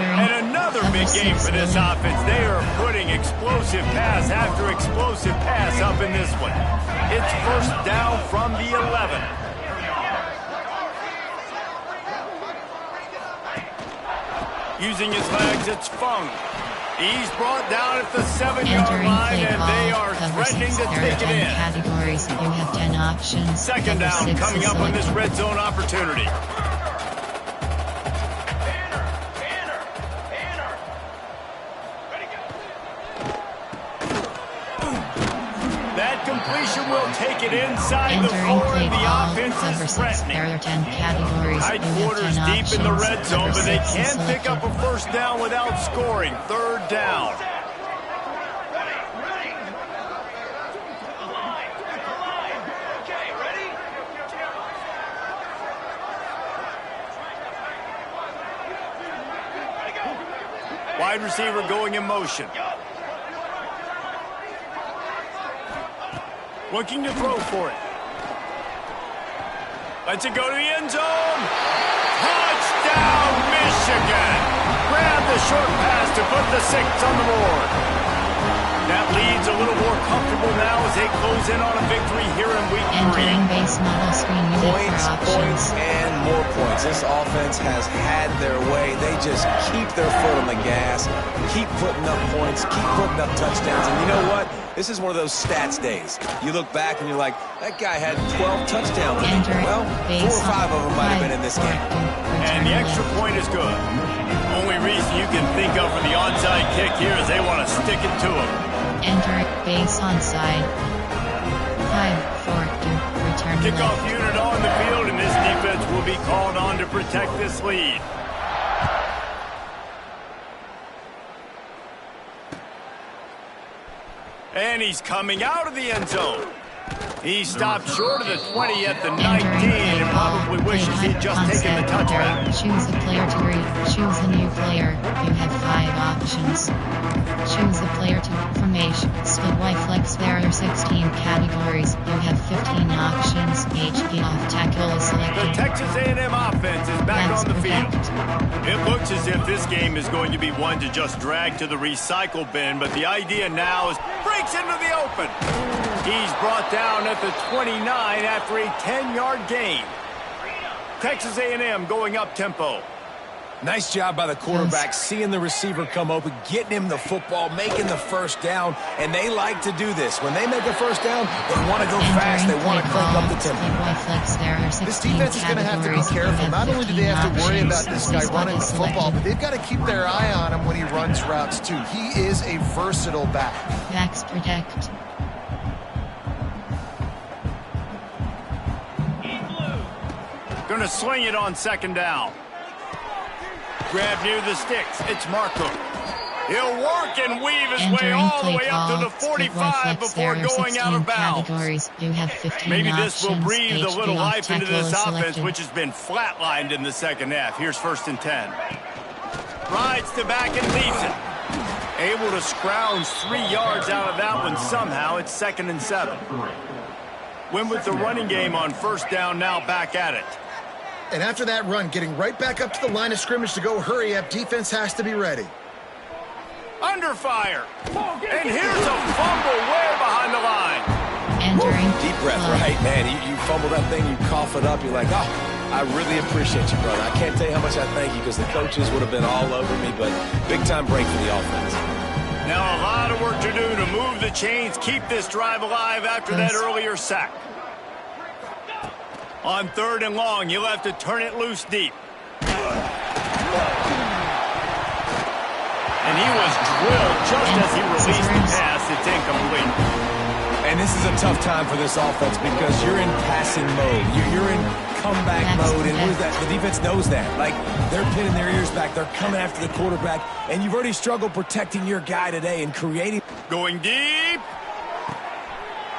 another big game for this offense. They are putting explosive pass after explosive pass up in this one. It's 1st down from the 11. Using his legs, it's Fung. He's brought down at the 7-yard Entering line, play and call, they are cover threatening 6, to there are take it 10 in. categories. You have 10 options. Second Cover down 6 coming is up on this selected. red zone opportunity. That completion will take it inside the Entering 4, play and the call, offense cover is 6, threatening. there are 10 categories. Tight You have quarters 10 deep in the options. red zone, Cover but they 6 is can't pick up selected. a first down without scoring. Third down. Wide receiver going in motion. Looking to throw for it. Lets it go to the end zone. Touchdown, Michigan. Grab the short pass to put the 6 on the board. That lead's a little more comfortable now as they close in on a victory here in week 3. Entering base model screen unit Points, for options. points, and more points. This offense has had their way. They just keep their foot on the gas, keep putting up points, keep putting up touchdowns. And you know what? This is one of those stats days. You look back and you're like, that guy had 12 touchdowns. Entering Well, 4 or 5 of them might have been in this game. And the extra point is good. Only reason you can think of for the onside kick here is they want to stick it to him. Entering base onside. 5-4-2. Return Kickoff left. unit on the field, and this defense will be called on to protect this lead. And he's coming out of the end zone. He stopped short of the 20 at the 19 and probably wishes he'd just taken the touchback. Choose a player to read. Choose a new player. You have 5 options. Choose a player to formation. Split Y flex. There are 16 categories. You have 15 options. HP off tackle is The selected. Texas A&M offense is back Let's on the field. protect. It looks as if this game is going to be one to just drag to the recycle bin, but the idea now is breaks into the open. He's brought down at the 29 after a 10-yard gain. Texas A&M going up tempo. Nice job by the quarterback, seeing the receiver come open, getting him the football, making the first down, and they like to do this. When they make a first down, they want to go fast, they want to crank up the tempo. This defense is going to have to be careful. Not only do they have to worry about this guy running the football, but they've got to keep their eye on him when he runs routes too. He is a versatile back. Backs protect. Going to sling it on second down. Grab near the sticks. It's Markham. He'll work and weave his way all the way up to the 45 before going out of bounds. You have 15 Maybe options. this will breathe a little HP off life into tackle this is offense, selected. which has been flatlined in the second half. Here's 1st and 10. Rides to back and leads it. Able to scrounge 3 yards out of that one somehow. It's 2nd and 7. Win with the running game on first down, now back at it. And after that run, getting right back up to the line of scrimmage to go hurry up, defense has to be ready. Under fire. And here's a fumble way behind the line. Entering Deep breath, flow. right, man? You fumble that thing, you cough it up, you're like, oh, I really appreciate you, brother. I can't tell you how much I thank you because the coaches would have been all over me, but big-time break for the offense. Now a lot of work to do to move the chains, keep this drive alive after that earlier sack. On 3rd and long, you'll have to turn it loose deep. And he was drilled just as he released the pass. It's incomplete. And this is a tough time for this offense because you're in passing mode. You're in comeback mode, and what is that? The defense knows that. Like, they're pinning their ears back. They're coming after the quarterback, and you've already struggled protecting your guy today and creating. Going deep.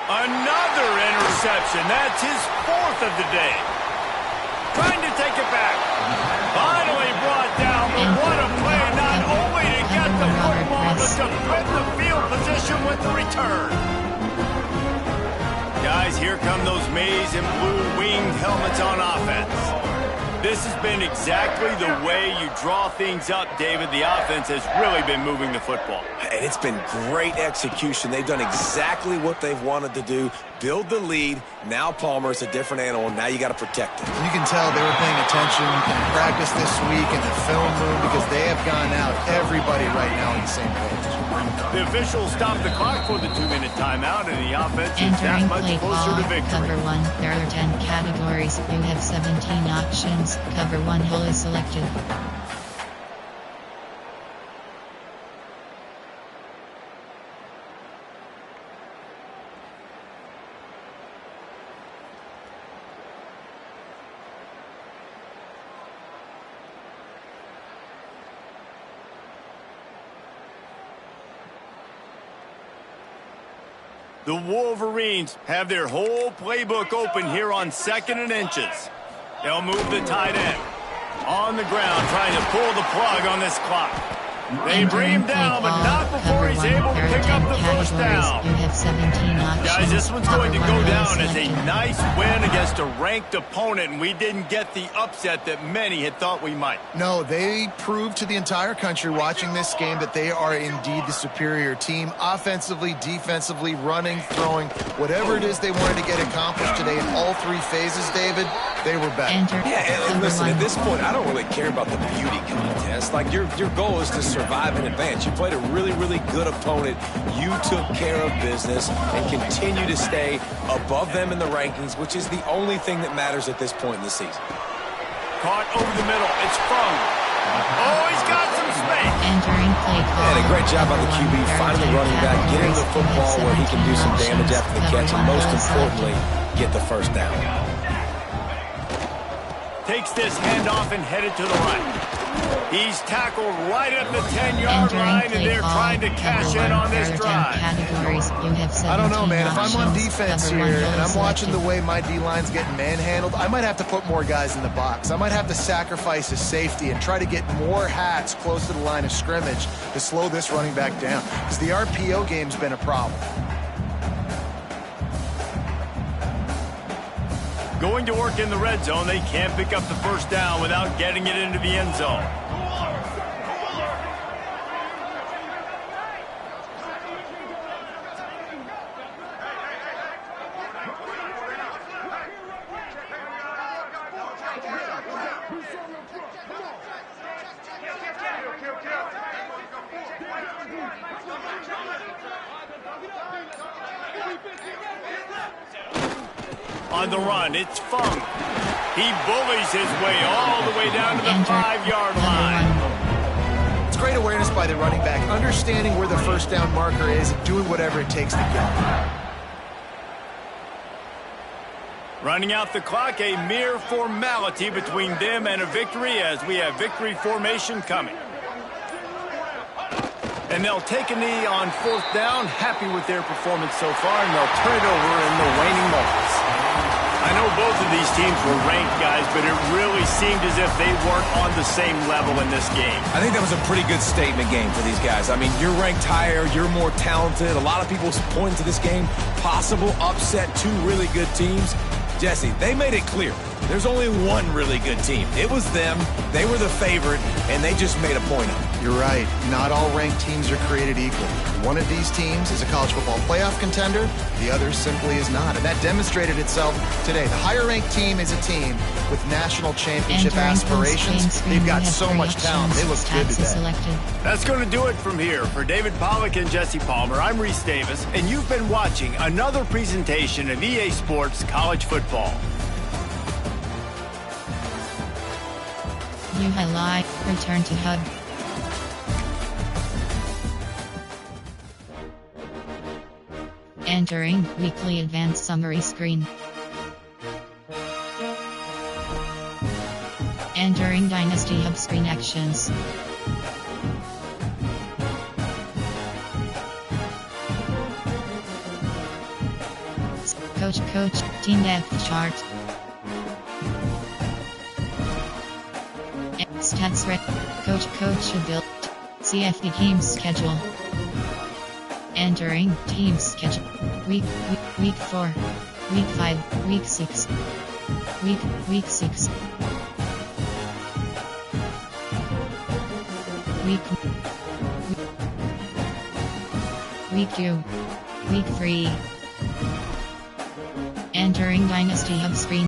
Another interception. That's his 4th of the day. Trying to take it back. Finally brought down, but what a play, not only to get the football, but to thread the field position with the return. Guys, here come those maize and blue winged helmets on offense. This has been exactly the way you draw things up, David. The offense has really been moving the football. And it's been great execution. They've done exactly what they've wanted to do. Build the lead. Now Palmer's a different animal. Now you got to protect him. You can tell they were paying attention in practice this week in the film room because they have gone out, everybody right now on the same page. The officials stopped the clock for the 2-minute timeout, and the offense is that Entering much play closer call, to victory. cover 1, there are 10 categories, you have 17 options, cover 1 hole is selected. The Wolverines have their whole playbook open here on 2nd and inches. They'll move the tight end on the ground, trying to pull the plug on this clock. They bring him down, but not before he's able to pick up the first down. You have 17 options. Guys, this one's going to Cover go 1 down hole as a selected. nice win against a ranked opponent, and we didn't get the upset that many had thought we might. No, they proved to the entire country watching this game that they are indeed the superior team. Offensively, defensively, running, throwing, whatever it is they wanted to get accomplished today in all 3 phases, David, they were better. Enter Yeah, and cover listen, 1. at this point, I don't really care about the beauty contest. Like, your goal is to survive in advance. You played a really, really good opponent. You took care of business and continue to stay above them in the rankings, which is the only thing that matters at this point in the season. Caught over the middle. It's Fung. Oh, he's got some space. Entering play call. And a great job on the cover QB, 1, there are finding the 10 running back, getting the categories, football you have where he can do some 17 damage after the options, catch, and cover 1 most hole importantly, selected. get the first down. Takes this handoff and headed to the right. He's tackled right at the 10-yard Entering line, and play they're call, trying to cover cash 1, in on there this are 10 drive. categories, you have 17 I don't know, man. If I'm on options, defense cover 1 here hole and I'm watching the selected. way my D-line's getting manhandled, I might have to put more guys in the box. I might have to sacrifice a safety and try to get more hats close to the line of scrimmage to slow this running back down because the RPO game's been a problem. Going to work in the red zone, they can't pick up the first down without getting it into the end zone. On the run, it's Fung. He bullies his way all the way down to the Enter 5-yard cover line. It's great awareness by the running back, understanding where the first down marker is and doing whatever it takes to get it. Running out the clock, a mere formality between them and a victory as we have victory formation coming. And they'll take a knee on 4th down, happy with their performance so far, and they'll turn it over in the waning moments. I know both of these teams were ranked, guys, but it really seemed as if they weren't on the same level in this game. I think that was a pretty good statement game for these guys. I mean, you're ranked higher, you're more talented. A lot of people point to this game, possible upset, 2 really good teams. Jesse, they made it clear. There's only one really good team. It was them. They were the favorite, and they just made a point of it. You're right. Not all ranked teams are created equal. One of these teams is a college football playoff contender. The other simply is not. And that demonstrated itself today. The higher-ranked team is a team with national championship Entering aspirations. screen, They've got you have so 3 much talent. They look options, good taxes today. selected. That's going to do it from here. For David Pollack and Jesse Palmer, I'm Reese Davis, and you've been watching another presentation of EA Sports College Football. You highlight, return to HUD. Entering weekly advanced summary screen. Entering Dynasty Hub screen actions. Coach, team depth chart. Stats red. Coach built. CFD team schedule. Entering team schedule. Week 4. Week 5. Week 6. Week 6. Week 2. Week 3. Entering Dynasty Hub screen.